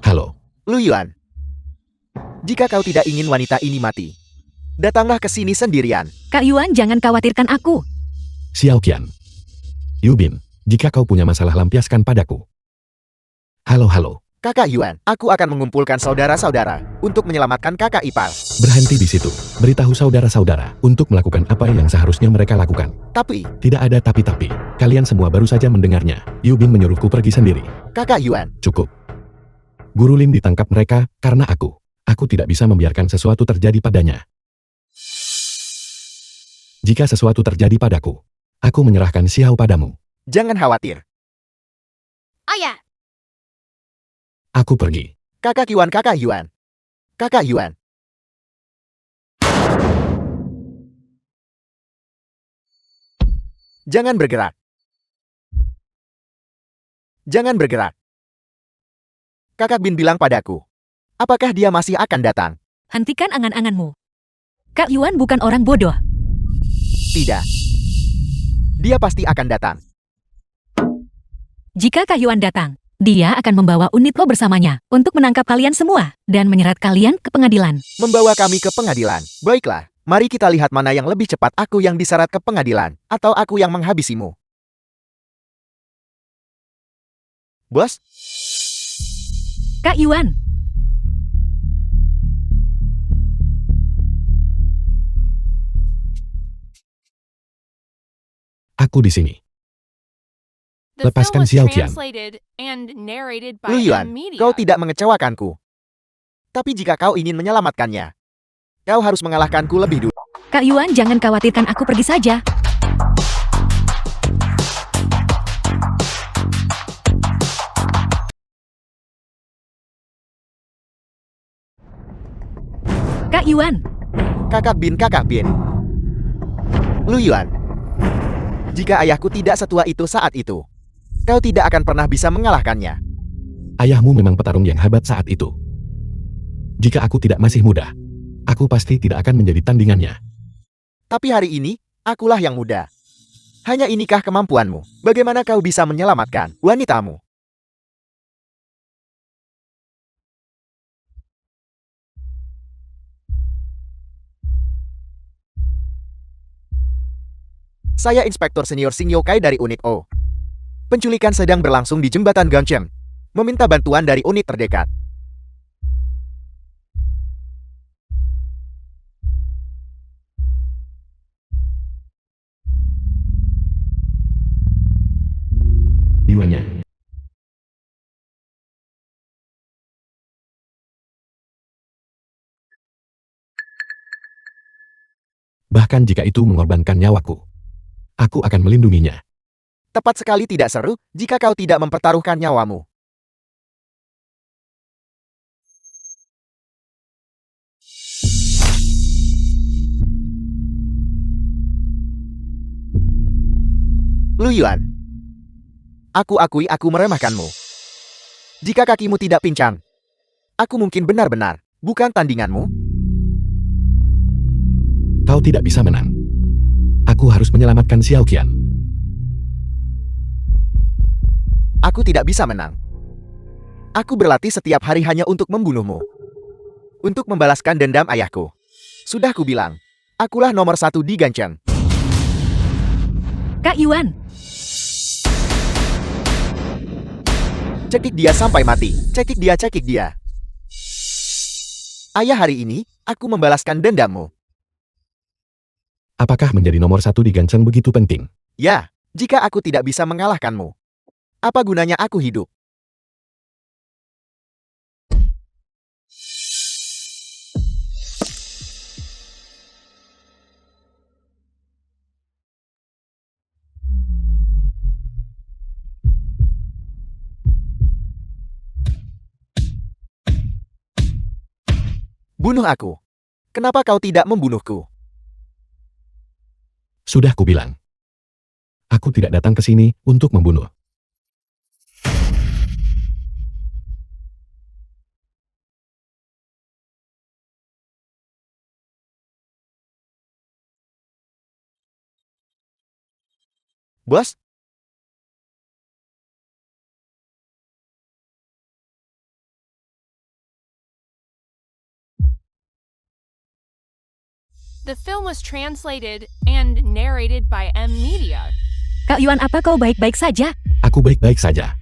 Halo, Lu Yuan. Jika kau tidak ingin wanita ini mati, datanglah ke sini sendirian. Kak Yuan jangan khawatirkan aku. Xiao Qian. Yubin, jika kau punya masalah lampiaskan padaku. Halo. Kakak Yuan, aku akan mengumpulkan saudara-saudara untuk menyelamatkan kakak ipar. Berhenti di situ. Beritahu saudara-saudara untuk melakukan apa yang seharusnya mereka lakukan. Tapi, Tidak ada tapi-tapi. Kalian semua baru saja mendengarnya. Yubin menyuruhku pergi sendiri. Kakak Yuan, Cukup. Guru Lin ditangkap mereka karena aku. Aku tidak bisa membiarkan sesuatu terjadi padanya. Jika sesuatu terjadi padaku, aku menyerahkan Xiao padamu. jangan khawatir. Ayah, Aku pergi. Kakak Yuan, Kakak Yuan. Kakak Yuan. Jangan bergerak. Jangan bergerak. Kakak Bin bilang padaku. Apakah dia masih akan datang? Hentikan angan-anganmu. Kak Yuan bukan orang bodoh. Tidak. Dia pasti akan datang. Jika Kak Yuan datang, dia akan membawa unit lo bersamanya untuk menangkap kalian semua dan menyeret kalian ke pengadilan. Membawa kami ke pengadilan. Baiklah, mari kita lihat mana yang lebih cepat, aku yang diseret ke pengadilan, atau aku yang menghabisimu. Bos, Kak Yuan, Aku di sini. The film Lepaskan was Xiao Qian. translated and narrated by Lu Yuan, M Media. kau tidak mengecewakanku. Tapi jika kau ingin menyelamatkannya, kau harus mengalahkanku lebih dulu. Kak Yuan jangan khawatirkan aku pergi saja. Kak Yuan, Kakak Bin. Lu Yuan, jika ayahku tidak setua itu saat itu, kau tidak akan pernah bisa mengalahkannya. Ayahmu memang petarung yang hebat saat itu. Jika aku tidak masih muda, aku pasti tidak akan menjadi tandingannya. Tapi hari ini, akulah yang muda. Hanya inikah kemampuanmu? Bagaimana kau bisa menyelamatkan wanitamu? Saya Inspektur Senior Sing Yokai dari Unit O. Penculikan sedang berlangsung di jembatan Gangcheng. Meminta bantuan dari unit terdekat. Jiwanya. Bahkan jika itu mengorbankan nyawaku, aku akan melindunginya. Tepat sekali, tidak seru jika kau tidak mempertaruhkan nyawamu. Lu Yuan, aku akui aku meremehkanmu. Jika kakimu tidak pincang, aku mungkin benar-benar bukan tandinganmu. Kau tidak bisa menang. Aku harus menyelamatkan Xiao Qian. Aku tidak bisa menang. Aku berlatih setiap hari hanya untuk membunuhmu. Untuk membalaskan dendam ayahku. Sudah kubilang, akulah nomor 1 di Gangcheng. Kak Yuan, Cekik dia sampai mati. Cekik dia. Ayah, hari ini, aku membalaskan dendammu. Apakah menjadi nomor 1 di Gangcheng begitu penting? Ya, jika aku tidak bisa mengalahkanmu, apa gunanya aku hidup? Bunuh aku. Kenapa kau tidak membunuhku? Sudah kubilang. Aku tidak datang ke sini untuk membunuh. Bos? The film was translated and narrated by M Media. Kak Yuan, apa kau baik-baik saja? Aku baik-baik saja.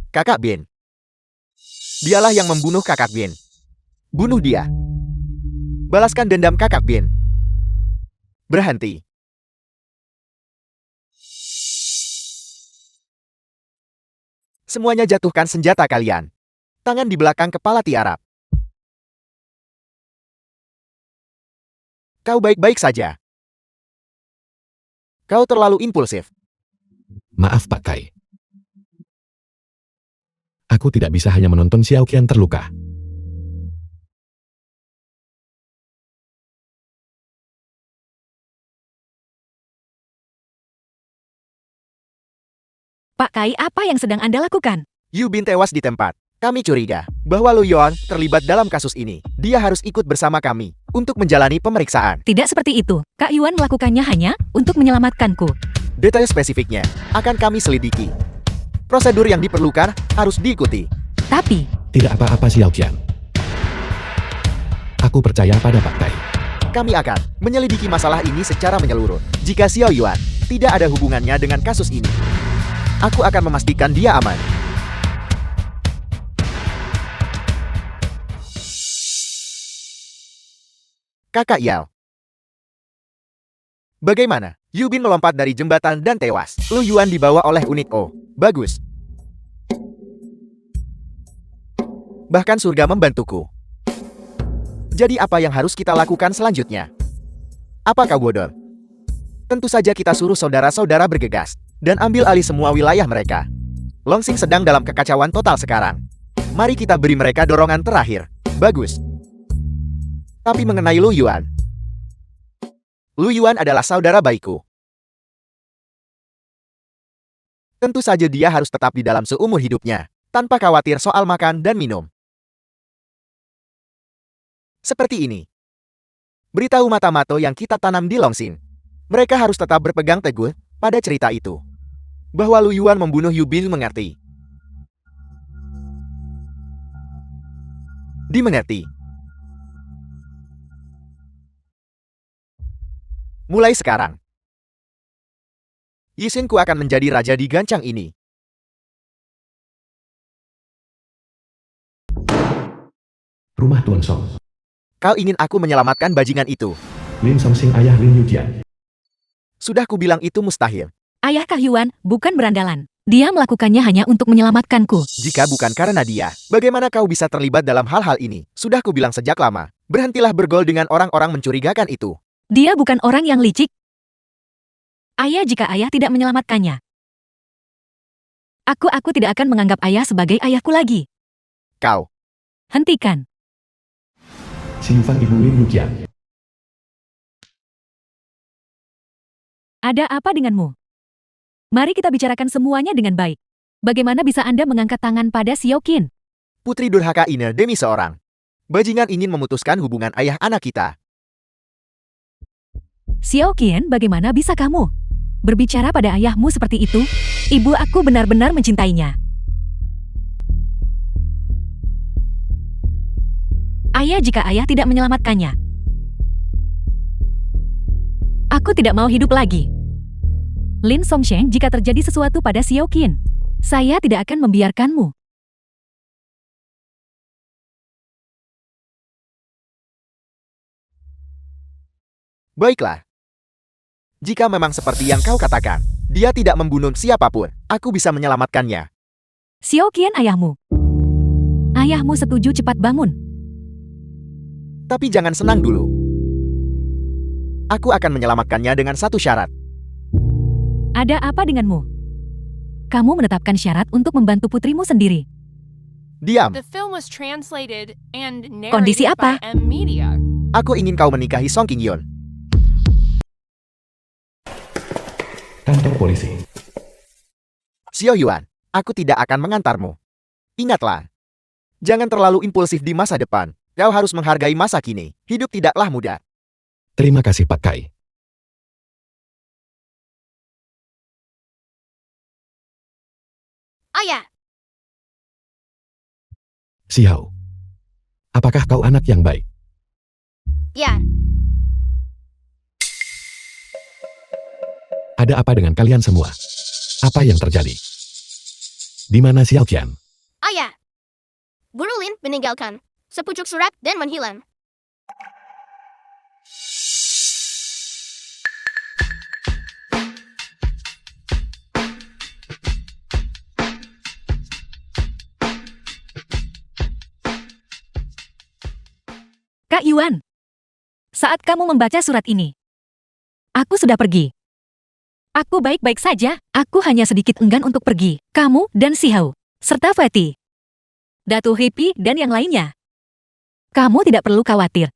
Kakak Bin. Dialah yang membunuh Kakak Bin. Bunuh dia. Balaskan dendam Kakak Bin. Berhenti. Semuanya jatuhkan senjata kalian. Tangan di belakang kepala tiarap. Kau baik-baik saja. Kau terlalu impulsif. Maaf Pak Kai. Aku tidak bisa hanya menonton Xiao Qian terluka. Pak Kai, apa yang sedang Anda lakukan? Yu Bin tewas di tempat. Kami curiga bahwa Lu Yuan terlibat dalam kasus ini. Dia harus ikut bersama kami untuk menjalani pemeriksaan. Tidak seperti itu. Kak Yuan melakukannya hanya untuk menyelamatkanku. Detail spesifiknya akan kami selidiki. Prosedur yang diperlukan harus diikuti. Tapi, Tidak apa-apa Xiao Qian. Aku percaya pada Pak Kai. Kami akan menyelidiki masalah ini secara menyeluruh. Jika Xiao Yuan tidak ada hubungannya dengan kasus ini, aku akan memastikan dia aman. Kakak Yao. Bagaimana? Yu Bin melompat dari jembatan dan tewas. Lu Yuan dibawa oleh unit O. Bagus. Bahkan surga membantuku. Jadi apa yang harus kita lakukan selanjutnya? Apa kau bodoh? Tentu saja kita suruh saudara-saudara bergegas dan ambil alih semua wilayah mereka. Longsing sedang dalam kekacauan total sekarang. Mari kita beri mereka dorongan terakhir. Bagus. Tapi mengenai Lu Yuan. Lu Yuan adalah saudara baikku. Tentu saja dia harus tetap di dalam seumur hidupnya, tanpa khawatir soal makan dan minum. Seperti ini. Beritahu mata-mato yang kita tanam di Longsing. Mereka harus tetap berpegang teguh pada cerita itu. Bahwa Lu Yuan membunuh Yu Bin mengerti. Dimengerti. Mulai sekarang, Yixinku akan menjadi raja di gancang ini. Rumah Tuan Song. Kau ingin aku menyelamatkan bajingan itu? Lin Songxing ayah Lin Yujian. Sudah kubilang itu mustahil. ayah Kak Yuan bukan berandalan. Dia melakukannya hanya untuk menyelamatkanku. Jika bukan karena dia, bagaimana kau bisa terlibat dalam hal-hal ini? Sudah kubilang sejak lama. Berhentilah bergaul dengan orang-orang mencurigakan itu. Dia bukan orang yang licik. Ayah jika ayah tidak menyelamatkannya. Aku tidak akan menganggap ayah sebagai ayahku lagi. Kau. Hentikan. Si Yufan ibu Lin Yujian. Ada apa denganmu? Mari kita bicarakan semuanya dengan baik. Bagaimana bisa Anda mengangkat tangan pada Xiao Qin? Putri durhaka ini demi seorang. Bajingan ingin memutuskan hubungan ayah anak kita. Xiao Qin, bagaimana bisa kamu berbicara pada ayahmu seperti itu? Ibu aku benar-benar mencintainya. Ayah jika ayah tidak menyelamatkannya. Aku tidak mau hidup lagi. Lin Songsheng, jika terjadi sesuatu pada Xiao Qin, saya tidak akan membiarkanmu. Baiklah. Jika memang seperti yang kau katakan, dia tidak membunuh siapapun, aku bisa menyelamatkannya. Xiao Qin ayahmu. Ayahmu setuju cepat bangun. Tapi jangan senang dulu. Aku akan menyelamatkannya dengan satu syarat. Ada apa denganmu? Kamu menetapkan syarat untuk membantu putrimu sendiri. Diam. The film was translated and Kondisi narrated by apa? M Media. Aku ingin kau menikahi Song King Yun. Kantor polisi. Xiao Yuan, aku tidak akan mengantarmu. Ingatlah. Jangan terlalu impulsif di masa depan. Kau harus menghargai masa kini. Hidup tidaklah mudah. Terima kasih Pak Kai. Ayah, Xiao. Apakah kau anak yang baik? ya, Ada apa dengan kalian semua? Apa yang terjadi? Di mana Xiao Qian? ayah. Guru Lin meninggalkan sepucuk surat dan menghilang. Kak Yuan, saat kamu membaca surat ini, aku sudah pergi. Aku baik-baik saja, aku hanya sedikit enggan untuk pergi. Kamu dan Xiao, serta Fatty, Datu Hippie dan yang lainnya. Kamu tidak perlu khawatir.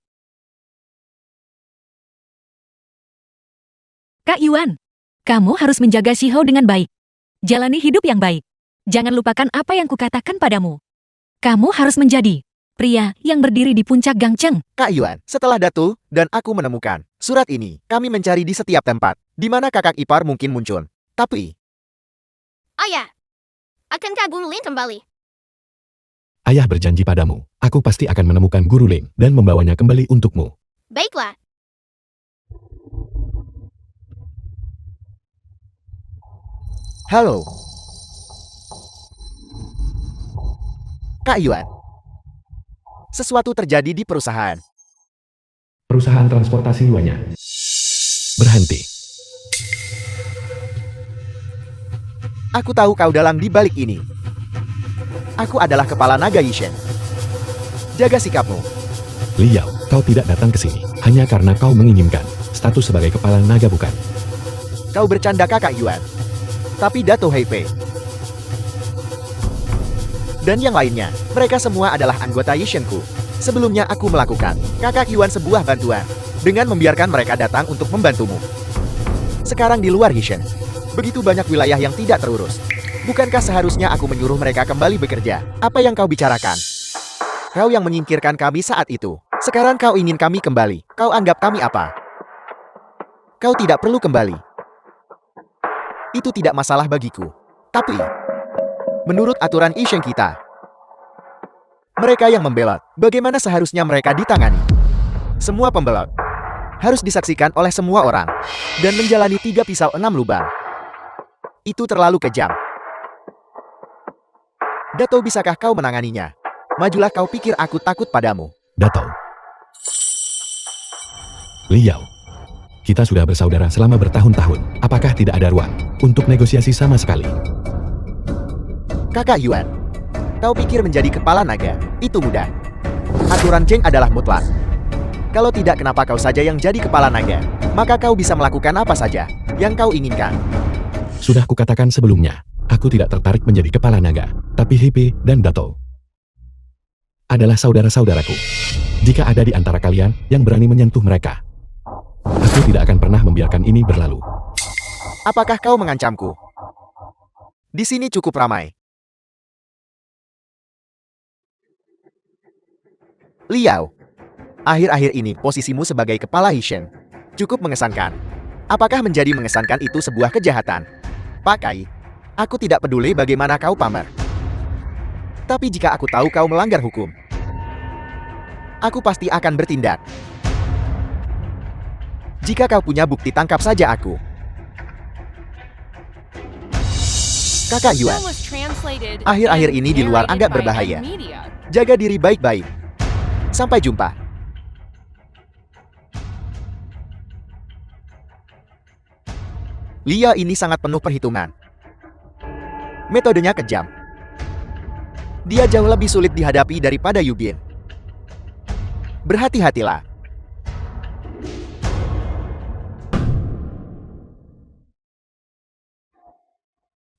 Kak Yuan, kamu harus menjaga Xiao dengan baik. Jalani hidup yang baik. Jangan lupakan apa yang kukatakan padamu. Kamu harus menjadi pria yang berdiri di puncak Gangcheng. Kak Yuan, setelah Datuk dan aku menemukan surat ini, kami mencari di setiap tempat, di mana kakak ipar mungkin muncul. Tapi, Ayah, akankah Guru Lin kembali? Ayah berjanji padamu, aku pasti akan menemukan Guru Lin dan membawanya kembali untukmu. Baiklah. halo. Kak Yuan. Sesuatu terjadi di perusahaan. Perusahaan transportasi Yuannya berhenti. Aku tahu kau dalang di balik ini. Aku adalah kepala naga Yishen. Jaga sikapmu. Liao, kau tidak datang ke sini hanya karena kau menginginkan status sebagai kepala naga bukan? Kau bercanda kakak Yuan. Tapi Dato Heipei dan yang lainnya, mereka semua adalah anggota Yishenku. Sebelumnya aku melakukan kakak Yuan sebuah bantuan dengan membiarkan mereka datang untuk membantumu. Sekarang di luar Yishen, begitu banyak wilayah yang tidak terurus. Bukankah seharusnya aku menyuruh mereka kembali bekerja? Apa yang kau bicarakan? Kau yang menyingkirkan kami saat itu. Sekarang kau ingin kami kembali. Kau anggap kami apa? Kau tidak perlu kembali. Itu tidak masalah bagiku. Tapi, menurut aturan Yishen kita, mereka yang membelot, bagaimana seharusnya mereka ditangani? Semua pembelot harus disaksikan oleh semua orang dan menjalani 3 pisau 6 lubang. Itu terlalu kejam. Dato, bisakah kau menanganinya? Majulah, kau pikir aku takut padamu. Dato. Liao. Kita sudah bersaudara selama bertahun-tahun. Apakah tidak ada ruang untuk negosiasi sama sekali? Kakak Yuan, kau pikir menjadi kepala naga itu mudah? Aturan Cheng adalah mutlak. Kalau tidak, kenapa kau saja yang jadi kepala naga? Maka kau bisa melakukan apa saja yang kau inginkan. Sudah kukatakan sebelumnya, aku tidak tertarik menjadi kepala naga. Tapi Heipei dan Dato adalah saudara-saudaraku. Jika ada di antara kalian yang berani menyentuh mereka, aku tidak akan pernah membiarkan ini berlalu. Apakah kau mengancamku? Di sini cukup ramai. Liao, akhir-akhir ini posisimu sebagai kepala Yishen cukup mengesankan. Apakah menjadi mengesankan itu sebuah kejahatan? Pakai, aku tidak peduli bagaimana kau pamer. Tapi jika aku tahu kau melanggar hukum, aku pasti akan bertindak. Jika kau punya bukti, tangkap saja aku. Kakak Yuan, Was translated akhir-akhir and ini di luar narrated agak by berbahaya. M-Media. Jaga diri baik-baik. Sampai jumpa. Lia ini sangat penuh perhitungan. Metodenya kejam. Dia jauh lebih sulit dihadapi daripada Yubin. Berhati-hatilah.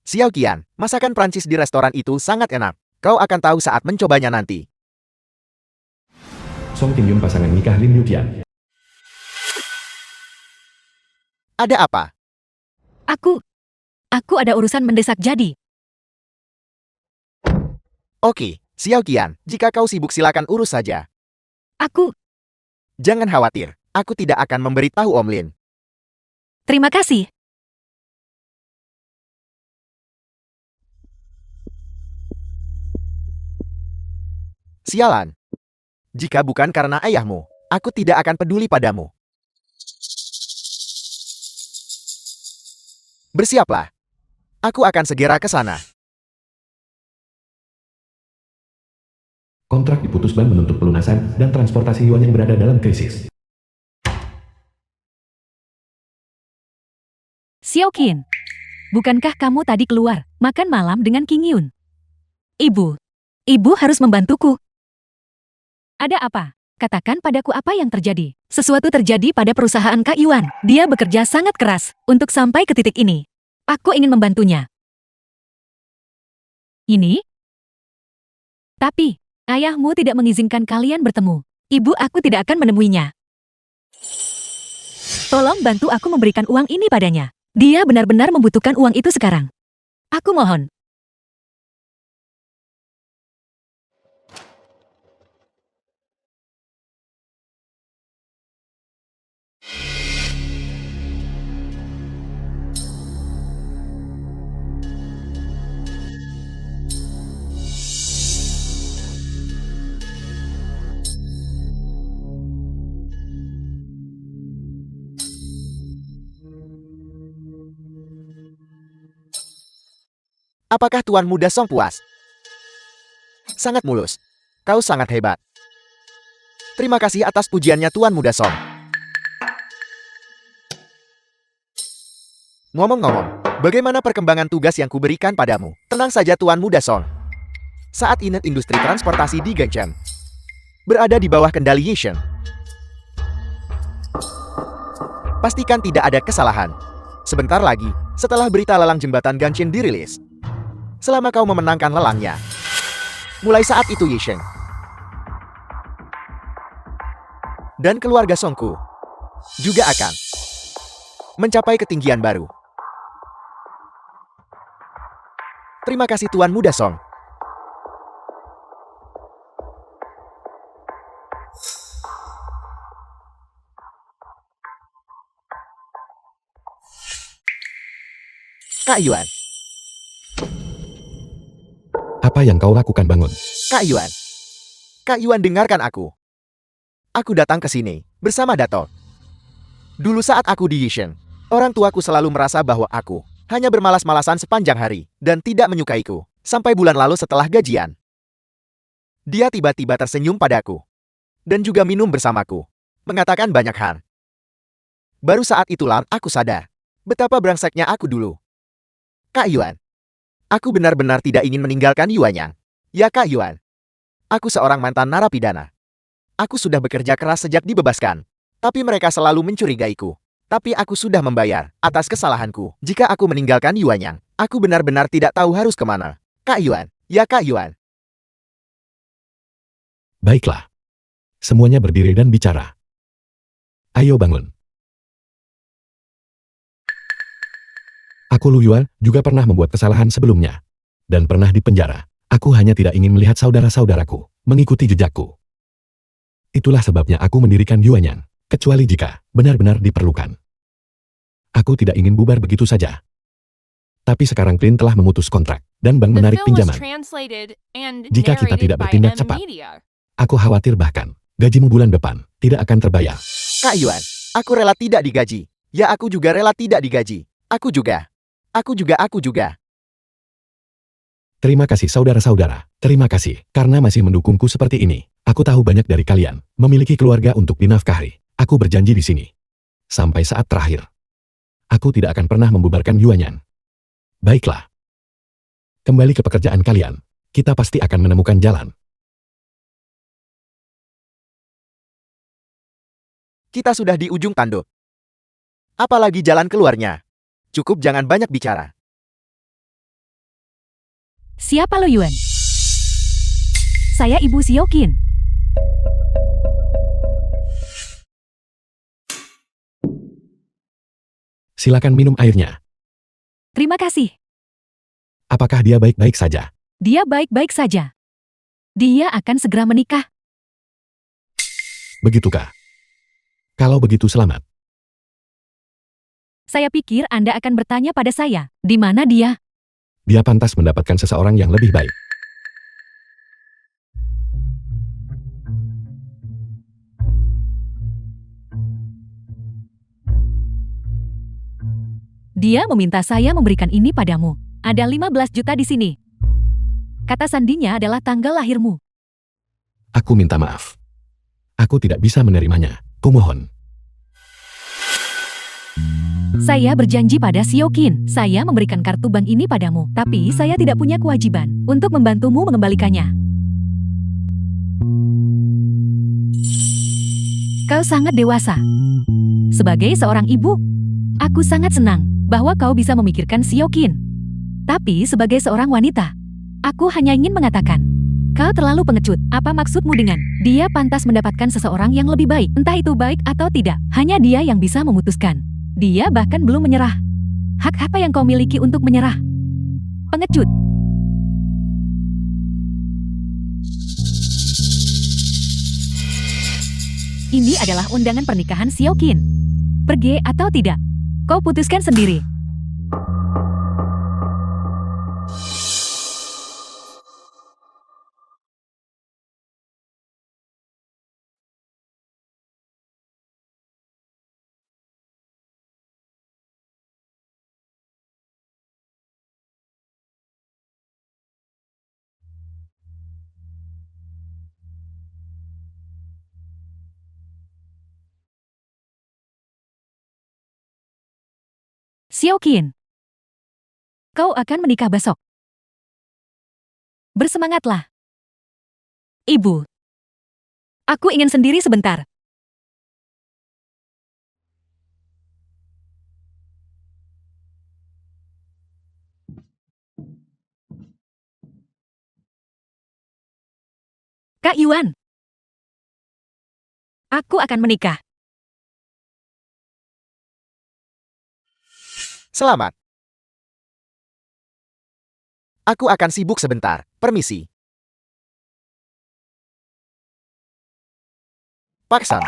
Xiao Qian, masakan Prancis di restoran itu sangat enak. Kau akan tahu saat mencobanya nanti. Song Tingyun pasangan nikah Lin Yujian. Ada apa? Aku ada urusan mendesak jadi. Oke, Xiao Qian, jika kau sibuk silakan urus saja. Aku, Jangan khawatir, aku tidak akan memberitahu Om Lin. terima kasih. Sialan. Jika bukan karena ayahmu, aku tidak akan peduli padamu. Bersiaplah. Aku akan segera ke sana. Kontrak diputus ban menuntut pelunasan dan transportasi Yuan yang berada dalam krisis. Xiao Qian, bukankah kamu tadi keluar makan malam dengan King Yun? Ibu harus membantuku. Ada apa? Katakan padaku apa yang terjadi. Sesuatu terjadi pada perusahaan Kak Yuan. Dia bekerja sangat keras untuk sampai ke titik ini. Aku ingin membantunya. Ini? Tapi, ayahmu tidak mengizinkan kalian bertemu. Ibu, aku tidak akan menemuinya. Tolong bantu aku memberikan uang ini padanya. Dia benar-benar membutuhkan uang itu sekarang. Aku mohon. Apakah Tuan Muda Song puas? Sangat mulus. Kau sangat hebat. Terima kasih atas pujiannya Tuan Muda Song. Ngomong-ngomong, bagaimana perkembangan tugas yang kuberikan padamu? Tenang saja Tuan Muda Song. Saat ini industri transportasi di Gangchen berada di bawah kendali Yishen. Pastikan tidak ada kesalahan. Sebentar lagi, setelah berita lelang jembatan Gangchen dirilis, selama kau memenangkan lelangnya, mulai saat itu Yisheng dan keluarga Songku juga akan mencapai ketinggian baru. Terima kasih Tuan Muda Song. Kak Yuan. Apa yang kau lakukan, Bangun? Kak Yuan. Kak Yuan, dengarkan aku. Aku datang ke sini bersama Dato. Dulu saat aku di Yishen, orang tuaku selalu merasa bahwa aku hanya bermalas-malasan sepanjang hari dan tidak menyukaiku. Sampai bulan lalu setelah gajian, dia tiba-tiba tersenyum padaku dan juga minum bersamaku, mengatakan banyak hal. Baru saat itulah aku sadar betapa brengseknya aku dulu. Kak Yuan, aku benar-benar tidak ingin meninggalkan Yuanyang. Ya Kak Yuan, aku seorang mantan narapidana. Aku sudah bekerja keras sejak dibebaskan, tapi mereka selalu mencurigaiku. Tapi aku sudah membayar atas kesalahanku. Jika aku meninggalkan Yuanyang, aku benar-benar tidak tahu harus kemana. Kak Yuan, ya Kak Yuan. Baiklah. Semuanya berdiri dan bicara. Ayo bangun. Aku Lu Yuan juga pernah membuat kesalahan sebelumnya. Dan pernah dipenjara. Aku hanya tidak ingin melihat saudara-saudaraku mengikuti jejakku. Itulah sebabnya aku mendirikan Yuanyang. Kecuali jika benar-benar diperlukan. Aku tidak ingin bubar begitu saja. Tapi sekarang Clint telah memutus kontrak. Dan bank The menarik film was pinjaman. translated and Jika kita narrated tidak by bertindak M cepat, Media. aku khawatir bahkan gajimu bulan depan tidak akan terbayar. Kak Yuan, aku rela tidak digaji. Ya aku juga rela tidak digaji. Aku juga. Aku juga. Terima kasih saudara-saudara. Terima kasih karena masih mendukungku seperti ini. Aku tahu banyak dari kalian memiliki keluarga untuk dinafkahi. Aku berjanji di sini. Sampai saat terakhir. Aku tidak akan pernah membubarkan Yuanyang. Baiklah. Kembali ke pekerjaan kalian. Kita pasti akan menemukan jalan. Kita sudah di ujung tanduk. Apalagi jalan keluarnya? Cukup jangan banyak bicara. Siapa Lu Yuan? Saya Ibu Siokin. Silakan minum airnya. Terima kasih. Apakah dia baik-baik saja? Dia baik-baik saja. Dia akan segera menikah. Begitukah? Kalau begitu selamat. Saya pikir Anda akan bertanya pada saya, di mana dia? Dia pantas mendapatkan seseorang yang lebih baik. Dia meminta saya memberikan ini padamu. Ada 15 juta di sini. Kata sandinya adalah tanggal lahirmu. Aku minta maaf. Aku tidak bisa menerimanya. Kumohon. Saya berjanji pada Siokin, saya memberikan kartu bank ini padamu, tapi saya tidak punya kewajiban untuk membantumu mengembalikannya. Kau sangat dewasa. Sebagai seorang ibu, aku sangat senang bahwa kau bisa memikirkan Siokin. Tapi sebagai seorang wanita, aku hanya ingin mengatakan, kau terlalu pengecut. Apa maksudmu dengan dia pantas mendapatkan seseorang yang lebih baik? Entah itu baik atau tidak, hanya dia yang bisa memutuskan. Dia bahkan belum menyerah. Hak apa yang kau miliki untuk menyerah? Pengecut. Ini adalah undangan pernikahan Xiaoqin. Pergi atau tidak? Kau putuskan sendiri. Xiaoqin, kau akan menikah besok. Bersemangatlah. Ibu, aku ingin sendiri sebentar. Kak Yuan, aku akan menikah. Selamat. Aku akan sibuk sebentar. Permisi. Pak Sang.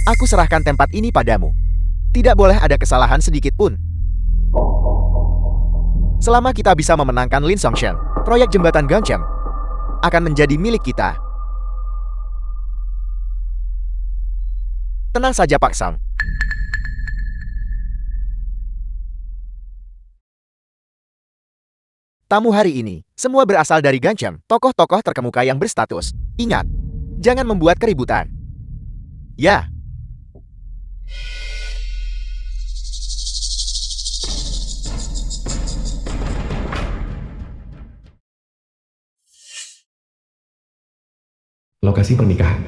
Aku serahkan tempat ini padamu. Tidak boleh ada kesalahan sedikit pun. Selama kita bisa memenangkan Lin Songshan, proyek jembatan Gangchem akan menjadi milik kita. Tenang saja Pak Sang. Tamu hari ini, semua berasal dari Gangchem, tokoh-tokoh terkemuka yang berstatus. Ingat, jangan membuat keributan. Ya. Lokasi pernikahan.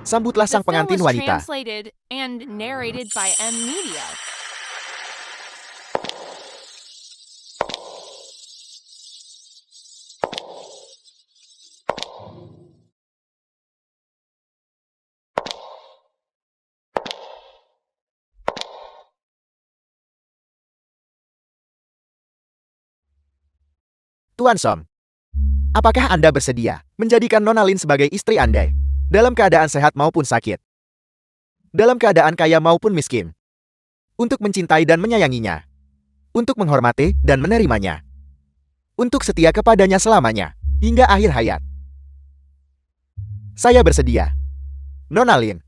Sambutlah The sang film pengantin was wanita. translated and narrated by M Media. Tuan Som, apakah Anda bersedia menjadikan Nona Lin sebagai istri Anda? Dalam keadaan sehat maupun sakit. Dalam keadaan kaya maupun miskin. Untuk mencintai dan menyayanginya. Untuk menghormati dan menerimanya. Untuk setia kepadanya selamanya. Hingga akhir hayat. Saya bersedia. Nona Lin,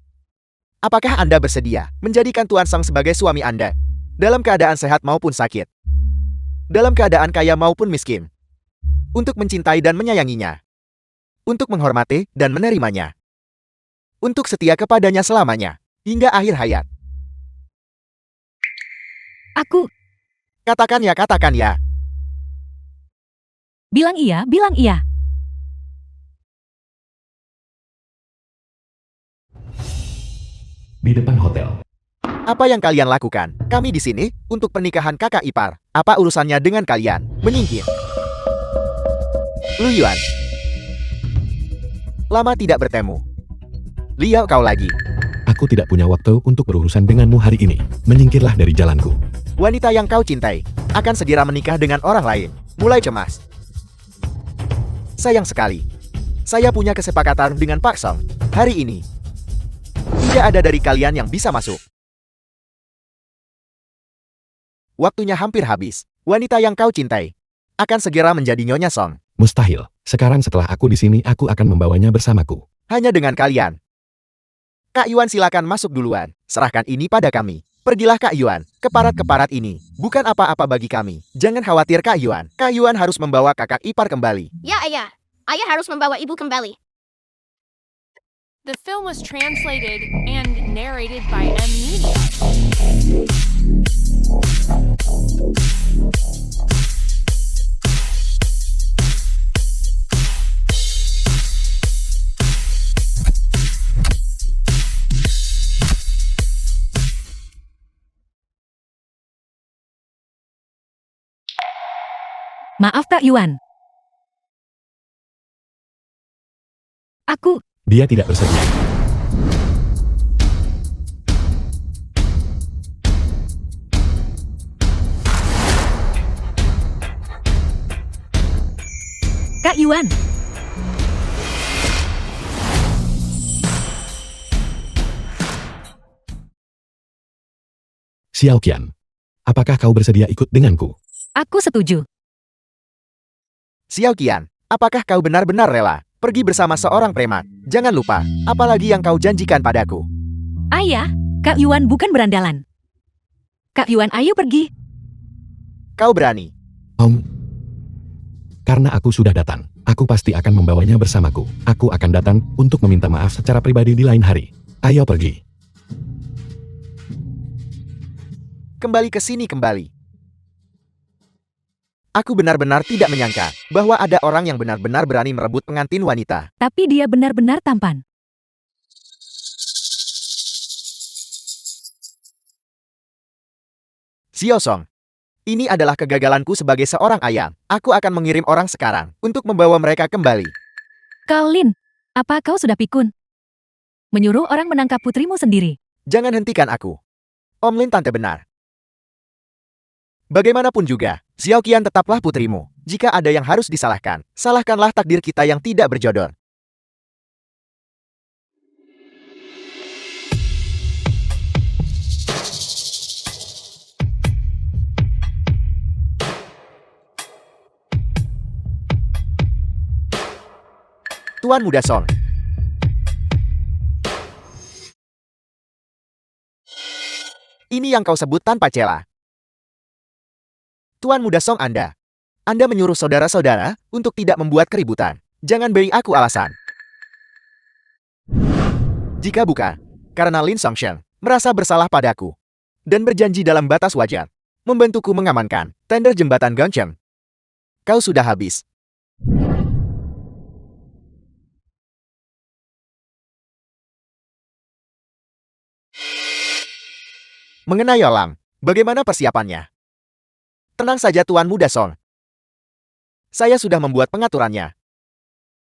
apakah Anda bersedia menjadikan Tuan Sang sebagai suami Anda? Dalam keadaan sehat maupun sakit. Dalam keadaan kaya maupun miskin. Untuk mencintai dan menyayanginya. Untuk menghormati dan menerimanya. Untuk setia kepadanya selamanya. Hingga akhir hayat. Aku, Katakan ya, katakan ya. bilang iya, bilang iya. Di depan hotel. Apa yang kalian lakukan? Kami di sini untuk pernikahan kakak ipar. Apa urusannya dengan kalian? Menyingkir. Lu Yuan. Lama tidak bertemu. Lihat kau lagi. Aku tidak punya waktu untuk berurusan denganmu hari ini. Menyingkirlah dari jalanku. Wanita yang kau cintai akan segera menikah dengan orang lain. Mulai cemas. Sayang sekali. Saya punya kesepakatan dengan Pak Song. Hari ini. Tidak ada dari kalian yang bisa masuk. Waktunya hampir habis. Wanita yang kau cintai akan segera menjadi Nyonya Song. Mustahil. Sekarang setelah aku di sini, aku akan membawanya bersamaku. Hanya dengan kalian. Kak Yuan silakan masuk duluan. Serahkan ini pada kami. Pergilah Kak Yuan. Keparat-keparat ini bukan apa-apa bagi kami. Jangan khawatir Kak Yuan. Kak Yuan harus membawa kakak ipar kembali. Ya, ayah. Ayah harus membawa ibu kembali. The film was translated and narrated by M Media. Maaf Kak Yuan. Aku, Dia tidak bersedia. Kak Yuan. Xiao Qian, apakah kau bersedia ikut denganku? Aku setuju. Xiao Qian, apakah kau benar-benar rela pergi bersama seorang preman? Jangan lupa, apalagi yang kau janjikan padaku. Ayah, Kak Yuan bukan berandalan. Kak Yuan, ayo pergi. Kau berani. Om, karena aku sudah datang, aku pasti akan membawanya bersamaku. Aku akan datang untuk meminta maaf secara pribadi di lain hari. Ayo pergi. Kembali ke sini kembali. Aku benar-benar tidak menyangka bahwa ada orang yang benar-benar berani merebut pengantin wanita. Tapi dia benar-benar tampan. Xiao Song, ini adalah kegagalanku sebagai seorang ayah. Aku akan mengirim orang sekarang untuk membawa mereka kembali. Kau Lin, apa kau sudah pikun? Menyuruh orang menangkap putrimu sendiri. Jangan hentikan aku. Om Lin tante benar. Bagaimanapun juga, Xiao Qian tetaplah putrimu. Jika ada yang harus disalahkan, salahkanlah takdir kita yang tidak berjodoh. Tuan Muda Song. Ini yang kau sebut tanpa celah. Tuan Muda Song Anda menyuruh saudara-saudara untuk tidak membuat keributan. Jangan beri aku alasan. Jika bukan, karena Lin Songshen merasa bersalah padaku dan berjanji dalam batas wajar membantuku mengamankan tender jembatan Gangcheng, kau sudah habis. Mengenai Yolam, bagaimana persiapannya? Tenang saja Tuan Muda Song. Saya sudah membuat pengaturannya.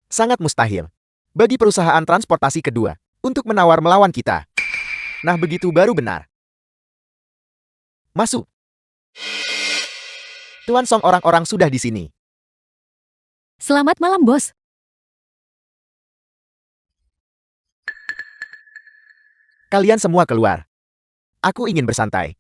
Sangat mustahil bagi perusahaan transportasi kedua untuk menawar melawan kita. Nah begitu baru benar. Masuk. Tuan Song, orang-orang sudah di sini. Selamat malam, bos. Kalian semua keluar. Aku ingin bersantai.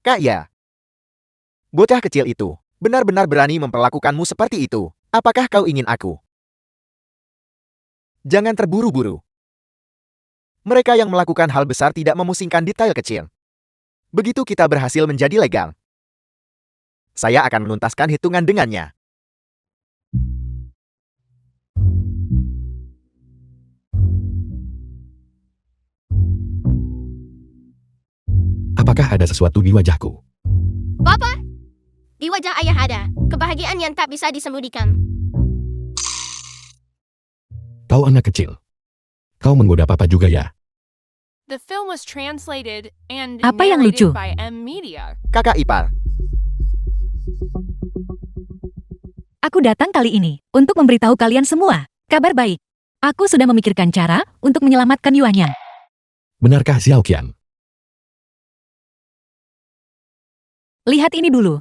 Kak Ya. Bocah kecil itu benar-benar berani memperlakukanmu seperti itu. Apakah kau ingin aku? Jangan terburu-buru. Mereka yang melakukan hal besar tidak memusingkan detail kecil. Begitu kita berhasil menjadi legal, saya akan menuntaskan hitungan dengannya. Apakah ada sesuatu di wajahku? Papa, di wajah ayah ada kebahagiaan yang tak bisa disembunyikan. Kau anak kecil. Kau menggoda papa juga ya? The film was translated and Apa yang narrated lucu? by M Media. Kakak ipar, Aku datang kali ini untuk memberitahu kalian semua. Kabar baik. Aku sudah memikirkan cara untuk menyelamatkan Yuanyan. Benarkah Xiao Qian? Lihat ini dulu.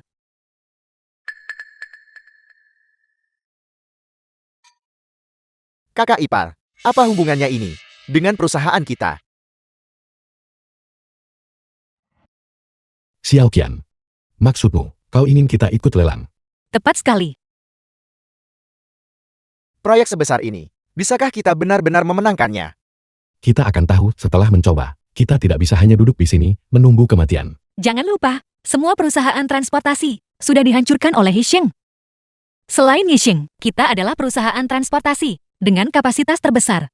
kakak ipar, apa hubungannya ini dengan perusahaan kita? Xiao Qian. Maksudmu, kau ingin kita ikut lelang? Tepat sekali. Proyek sebesar ini, bisakah kita benar-benar memenangkannya? Kita akan tahu setelah mencoba. Kita tidak bisa hanya duduk di sini, menunggu kematian. Jangan lupa, semua perusahaan transportasi sudah dihancurkan oleh Yixing. Selain Yixing, kita adalah perusahaan transportasi dengan kapasitas terbesar.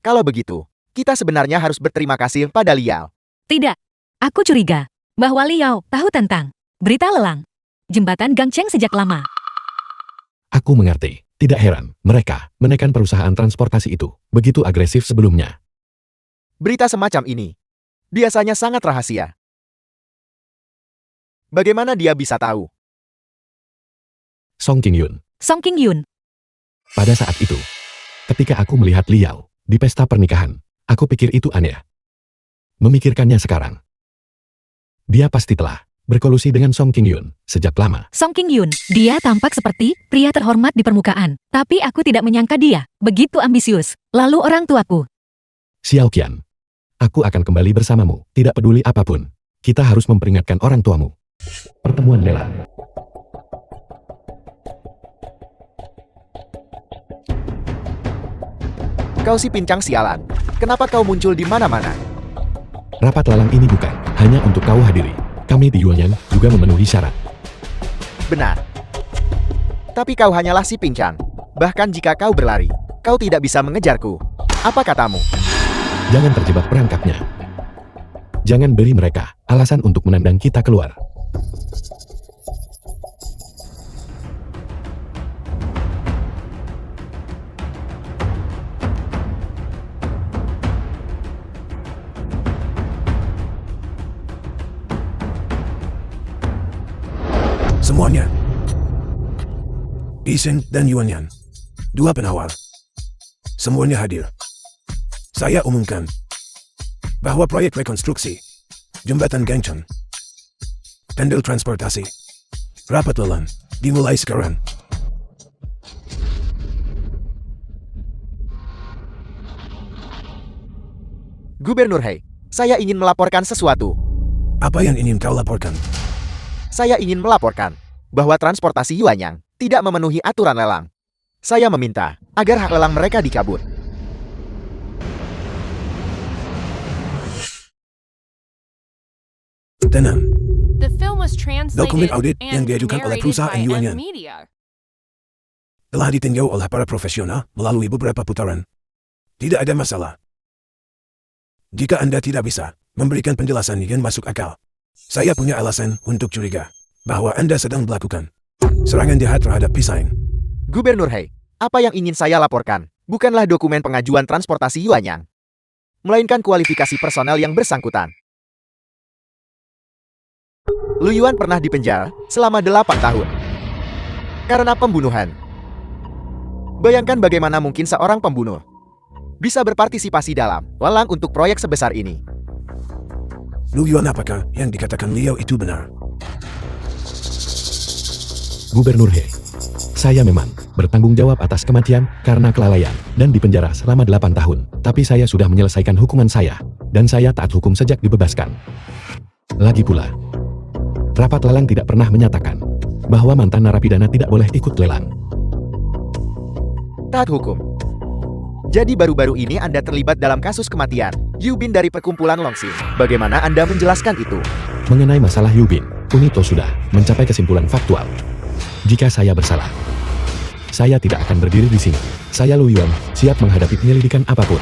Kalau begitu, kita sebenarnya harus berterima kasih pada Liao. Tidak, aku curiga bahwa Liao tahu tentang berita lelang jembatan Gangcheng sejak lama. Aku mengerti. Tidak heran, mereka menekan perusahaan transportasi itu begitu agresif sebelumnya. Berita semacam ini biasanya sangat rahasia. Bagaimana dia bisa tahu? Song Qingyun. Song Qingyun, Pada saat itu, ketika aku melihat Liao di pesta pernikahan, aku pikir itu aneh. memikirkannya sekarang. Dia pasti telah berkolusi dengan Song Qingyun sejak lama. Song Qingyun, dia tampak seperti pria terhormat di permukaan. Tapi aku tidak menyangka dia begitu ambisius. Lalu orang tuaku. Xiao Qian, aku akan kembali bersamamu, tidak peduli apapun. Kita harus memperingatkan orang tuamu. Pertemuan lelang. Kau si pincang sialan. Kenapa kau muncul di mana-mana? Rapat lelang ini bukan hanya untuk kau hadiri. Kami di Yuanyan juga memenuhi syarat. Benar. Tapi kau hanyalah si pincang. Bahkan jika kau berlari, kau tidak bisa mengejarku. Apa katamu? Jangan terjebak perangkapnya. Jangan beri mereka alasan untuk menendang kita keluar. Semuanya. Yisheng dan Yuanyan. Dua penawar. Semuanya hadir. Saya umumkan bahwa proyek rekonstruksi Jembatan Gangcheng, tendel transportasi, rapat lelang dimulai sekarang. Gubernur Hei, saya ingin melaporkan sesuatu. Apa yang ingin kau laporkan? Saya ingin melaporkan bahwa transportasi Yuanyang tidak memenuhi aturan lelang. Saya meminta agar hak lelang mereka dicabut. Tenang. The film was translated Dokumen audit yang and diajukan oleh narrated perusahaan by Yuanyan. Media. Telah ditinjau oleh para profesional melalui beberapa putaran. Tidak ada masalah. Jika Anda tidak bisa memberikan penjelasan yang masuk akal, saya punya alasan untuk curiga bahwa Anda sedang melakukan serangan jahat terhadap pesaing. Gubernur Hei, apa yang ingin saya laporkan bukanlah dokumen pengajuan transportasi Yuanyang, melainkan kualifikasi personel yang bersangkutan. Lu Yuan pernah dipenjara selama 8 tahun karena pembunuhan. Bayangkan bagaimana mungkin seorang pembunuh bisa berpartisipasi dalam lelang untuk proyek sebesar ini. Lu Yuan, apakah yang dikatakan Liao itu benar? Gubernur He, saya memang bertanggung jawab atas kematian karena kelalaian dan dipenjara selama 8 tahun. Tapi saya sudah menyelesaikan hukuman saya dan saya taat hukum sejak dibebaskan. Lagi pula, rapat lelang tidak pernah menyatakan bahwa mantan narapidana tidak boleh ikut lelang. Taat hukum. Jadi baru-baru ini Anda terlibat dalam kasus kematian Yubin dari perkumpulan Longxing. Bagaimana Anda menjelaskan itu? Mengenai masalah Yubin, Kunito sudah mencapai kesimpulan faktual. Jika saya bersalah, saya tidak akan berdiri di sini. Saya Lu Yuan, siap menghadapi penyelidikan apapun.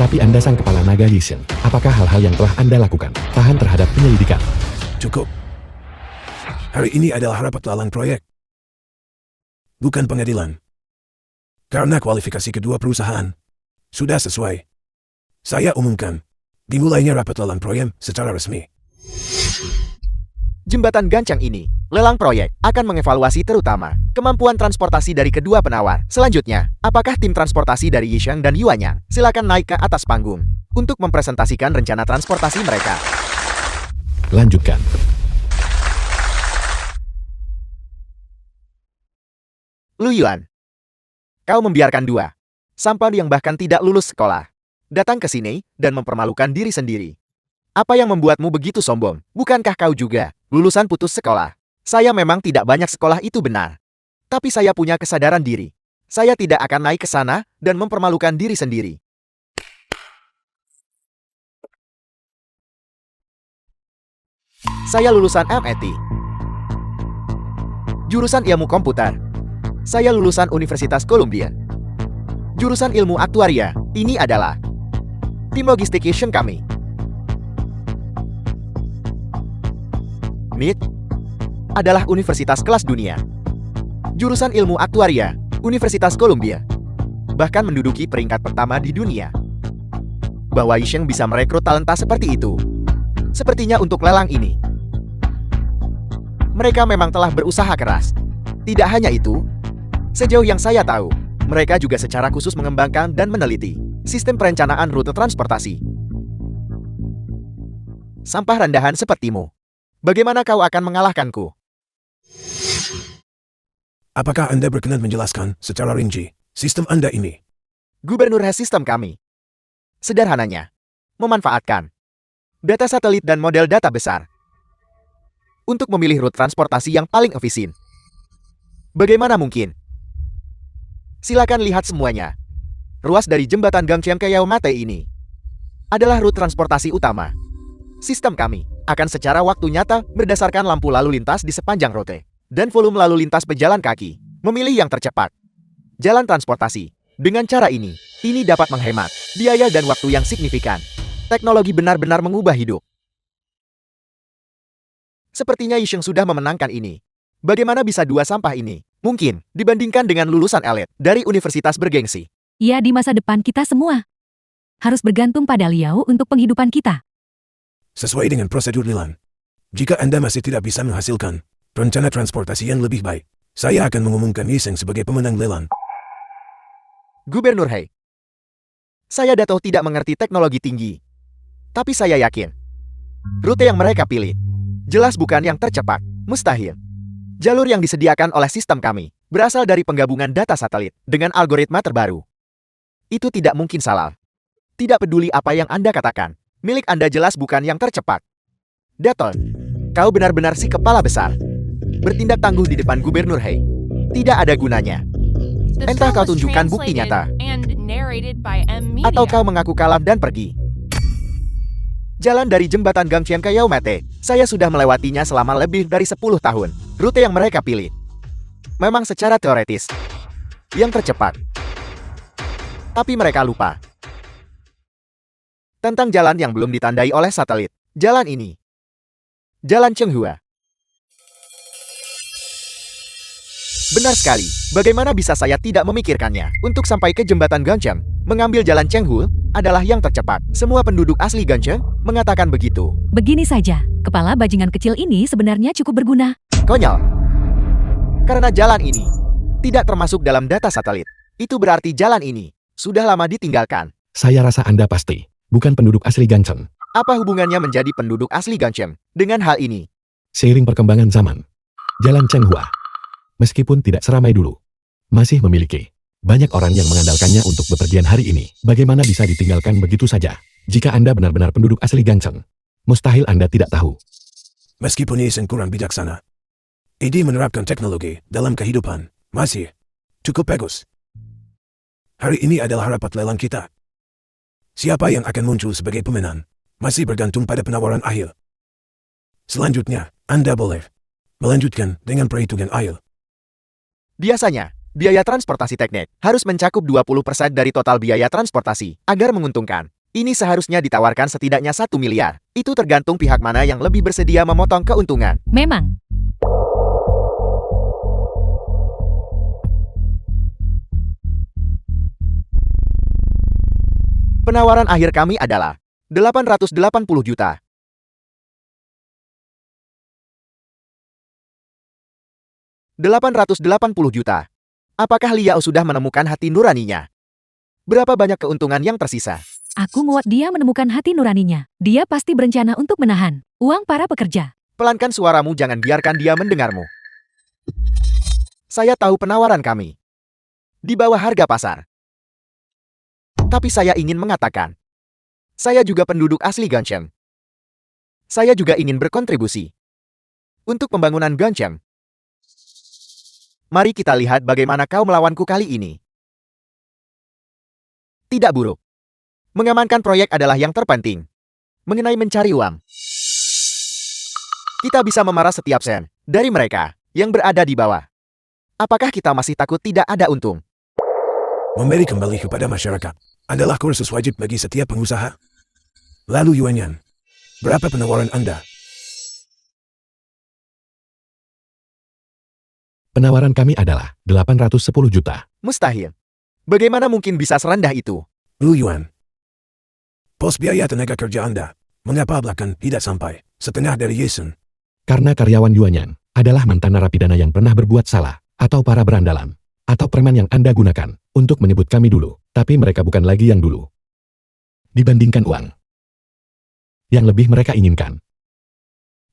Tapi Anda sang kepala naga Yishen, apakah hal-hal yang telah Anda lakukan tahan terhadap penyelidikan? Cukup. Hari ini adalah rapat lelang proyek, bukan pengadilan. Karena kualifikasi kedua perusahaan sudah sesuai, saya umumkan dimulainya rapat lelang proyek secara resmi. Jembatan Gancang ini, lelang proyek, akan mengevaluasi terutama kemampuan transportasi dari kedua penawar. Selanjutnya, apakah tim transportasi dari Yisheng dan Yuanyang silakan naik ke atas panggung untuk mempresentasikan rencana transportasi mereka. Lanjutkan. Lu Yuan, kau membiarkan dua sampan yang bahkan tidak lulus sekolah datang ke sini dan mempermalukan diri sendiri. Apa yang membuatmu begitu sombong? Bukankah kau juga lulusan putus sekolah? Saya memang tidak banyak sekolah itu benar. Tapi saya punya kesadaran diri. Saya tidak akan naik ke sana dan mempermalukan diri sendiri. Saya lulusan MIT. Jurusan ilmu komputer. Saya lulusan Universitas Columbia. Jurusan ilmu aktuaria. Ini adalah tim logistik Yisheng kami. MIT adalah universitas kelas dunia. Jurusan ilmu aktuaria, Universitas Columbia, bahkan menduduki peringkat pertama di dunia. Bahwa Yisheng bisa merekrut talenta seperti itu, sepertinya untuk lelang ini, mereka memang telah berusaha keras. Tidak hanya itu, sejauh yang saya tahu, mereka juga secara khusus mengembangkan dan meneliti sistem perencanaan rute transportasi. Sampah rendahan sepertimu. Bagaimana kau akan mengalahkanku? Apakah Anda berkenan menjelaskan secara rinci sistem Anda ini? Gubernur sistem kami. Sederhananya, memanfaatkan data satelit dan model data besar untuk memilih rute transportasi yang paling efisien. Bagaimana mungkin? Silakan lihat semuanya. Ruas dari jembatan Gangcheon ke Yaomate ini adalah rute transportasi utama. Sistem kami akan secara waktu nyata berdasarkan lampu lalu lintas di sepanjang rute dan volume lalu lintas pejalan kaki, memilih yang tercepat. Jalan transportasi. Dengan cara ini dapat menghemat biaya dan waktu yang signifikan. Teknologi benar-benar mengubah hidup. Sepertinya Yisheng sudah memenangkan ini. Bagaimana bisa dua sampah ini mungkin dibandingkan dengan lulusan elit dari universitas bergengsi? Ya, di masa depan kita semua harus bergantung pada Liao untuk penghidupan kita. Sesuai dengan prosedur lelang. Jika Anda masih tidak bisa menghasilkan rencana transportasi yang lebih baik, saya akan mengumumkan Yisheng sebagai pemenang lelang. Gubernur Hei, saya Dato tidak mengerti teknologi tinggi. Tapi saya yakin, rute yang mereka pilih jelas bukan yang tercepat, mustahil. Jalur yang disediakan oleh sistem kami berasal dari penggabungan data satelit dengan algoritma terbaru. Itu tidak mungkin salah. Tidak peduli apa yang Anda katakan, milik Anda jelas bukan yang tercepat. Dato, kau benar-benar si kepala besar. Bertindak tangguh di depan Gubernur Hei tidak ada gunanya. The Entah film kau was tunjukkan bukti nyata, translated and narrated by M Media. atau kau mengaku kalah dan pergi. Jalan dari jembatan Gangcheon ke Yaomate, saya sudah melewatinya selama lebih dari 10 tahun. Rute yang mereka pilih memang secara teoretis yang tercepat. Tapi mereka lupa tentang jalan yang belum ditandai oleh satelit. Jalan ini, Jalan Chenghua. Benar sekali. Bagaimana bisa saya tidak memikirkannya? Untuk sampai ke jembatan Gangcheon, mengambil jalan Chenghua adalah yang tercepat. Semua penduduk asli Gangcheon mengatakan begitu. Begini saja, kepala bajingan kecil ini sebenarnya cukup berguna. Konyol. Karena jalan ini tidak termasuk dalam data satelit. Itu berarti jalan ini sudah lama ditinggalkan. Saya rasa Anda pasti bukan penduduk asli Gangcheon. Apa hubungannya menjadi penduduk asli Gangcheon dengan hal ini? Seiring perkembangan zaman, Jalan Chenghua, meskipun tidak seramai dulu, masih memiliki banyak orang yang mengandalkannya untuk bepergian hari ini. Bagaimana bisa ditinggalkan begitu saja? Jika Anda benar-benar penduduk asli Gangcheon, mustahil Anda tidak tahu. Meskipun Yisheng kurang bijaksana, ide menerapkan teknologi dalam kehidupan masih cukup bagus. Hari ini adalah rapat lelang kita. Siapa yang akan muncul sebagai pemenang masih bergantung pada penawaran akhir. Selanjutnya, Anda boleh melanjutkan dengan perhitungan akhir. Biasanya, biaya transportasi teknik harus mencakup 20% dari total biaya transportasi agar menguntungkan. Ini seharusnya ditawarkan setidaknya 1 miliar. Itu tergantung pihak mana yang lebih bersedia memotong keuntungan. Memang, Penawaran akhir kami adalah 880 juta. 880 juta. Apakah Liao sudah menemukan hati nuraninya? Berapa banyak keuntungan yang tersisa? aku muat dia menemukan hati nuraninya. Dia pasti berencana untuk menahan uang para pekerja. Pelankan suaramu, jangan biarkan dia mendengarmu. Saya tahu penawaran kami di bawah harga pasar. Tapi saya ingin mengatakan, saya juga penduduk asli Gangcheon. Saya juga ingin berkontribusi untuk pembangunan Gangcheon. Mari kita lihat bagaimana kau melawanku kali ini. Tidak buruk. Mengamankan proyek adalah yang terpenting. Mengenai mencari uang, kita bisa memerah setiap sen dari mereka yang berada di bawah. Apakah kita masih takut tidak ada untung? Memberi kembali kepada masyarakat adalah kursus wajib bagi setiap pengusaha. Lalu Yuanyan, berapa penawaran Anda? Penawaran kami adalah 810 juta. Mustahil. Bagaimana mungkin bisa serendah itu? Lu Yuan, pos biaya tenaga kerja Anda, mengapa bahkan tidak sampai setengah dari Yisheng? Karena karyawan Yuanyan adalah mantan narapidana yang pernah berbuat salah, atau para berandalan, atau preman yang Anda gunakan untuk menyebut kami dulu, tapi mereka bukan lagi yang dulu. Dibandingkan uang yang lebih mereka inginkan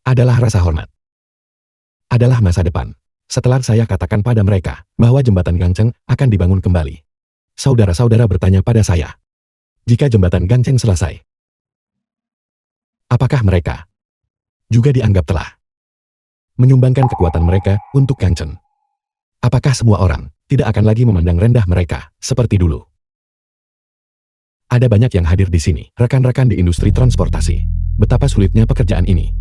adalah rasa hormat. Adalah masa depan. Setelah saya katakan pada mereka bahwa jembatan Gangcheng akan dibangun kembali, saudara-saudara bertanya pada saya, jika jembatan Gangcheng selesai, apakah mereka juga dianggap telah menyumbangkan kekuatan mereka untuk Gangcheng? Apakah semua orang tidak akan lagi memandang rendah mereka seperti dulu? Ada banyak yang hadir di sini, rekan-rekan di industri transportasi. Betapa sulitnya pekerjaan ini.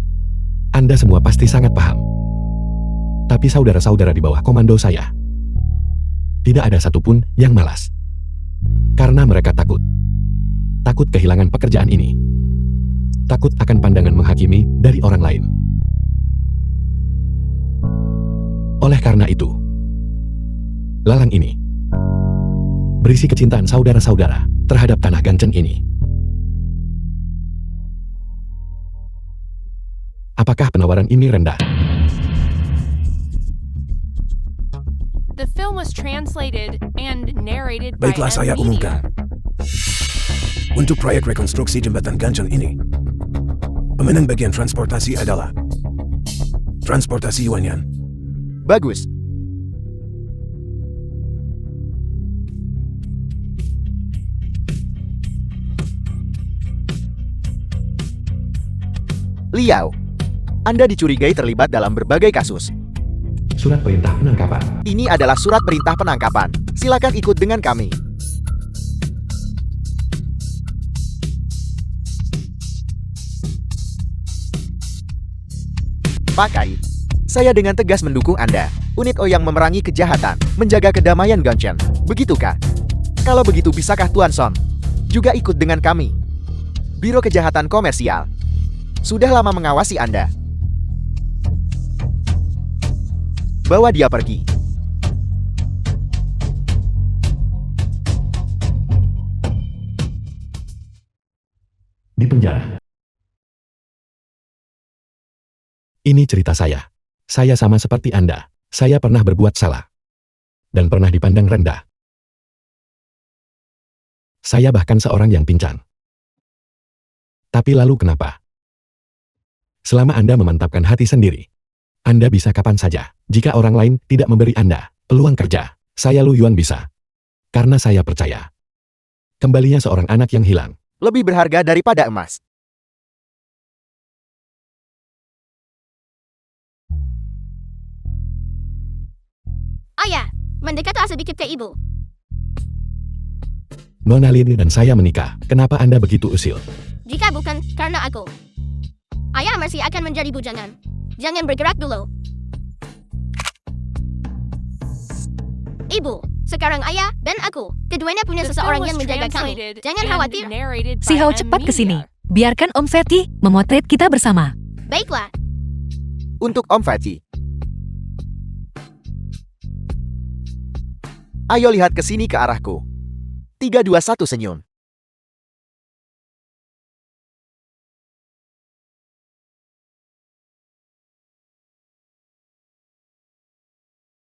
Anda semua pasti sangat paham. Tapi saudara-saudara di bawah komando saya, tidak ada satupun yang malas. Karena mereka takut. Takut kehilangan pekerjaan ini. Takut akan pandangan menghakimi dari orang lain. Oleh karena itu, lalang ini berisi kecintaan saudara-saudara terhadap tanah Gangcheng ini. Apakah penawaran ini rendah? The film was translated and narrated by Baiklah, saya M. umumkan. Untuk proyek rekonstruksi jembatan Gangcheng ini, pemenang bagian transportasi adalah Transportasi Yuanyan. Bagus. Liao, Anda dicurigai terlibat dalam berbagai kasus. Surat perintah penangkapan. Ini adalah surat perintah penangkapan. Silakan ikut dengan kami. Pakai. Saya dengan tegas mendukung Anda. Unit O yang memerangi kejahatan, menjaga kedamaian Gangcheng. Begitukah? Kalau begitu bisakah Tuan Son juga ikut dengan kami? Biro Kejahatan Komersial sudah lama mengawasi Anda. Bawa dia pergi. Di penjara. Ini cerita saya. Saya sama seperti Anda. Saya pernah berbuat salah. Dan pernah dipandang rendah. Saya bahkan seorang yang pincang. Tapi lalu kenapa? Selama Anda memantapkan hati sendiri, Anda bisa kapan saja. Jika orang lain tidak memberi Anda peluang kerja, saya Lu Yuan bisa. Karena saya percaya. Kembalinya seorang anak yang hilang Lebih berharga daripada emas. Ayah, mendekatlah sedikit ke ibu. Nona Lin dan saya menikah. Kenapa Anda begitu usil? Jika bukan karena aku, ayah masih akan menjadi bujangan. Jangan bergerak dulu. Ibu, sekarang ayah dan aku, keduanya punya The seseorang film yang was menjaga kami. translated Jangan and khawatir. narrated by Si Hao M. cepat ke sini. Media. Biarkan Om Fatih memotret kita bersama. Baiklah, Untuk Om Fatih. Ayo lihat ke sini ke arahku. 3, 2, 1 senyum.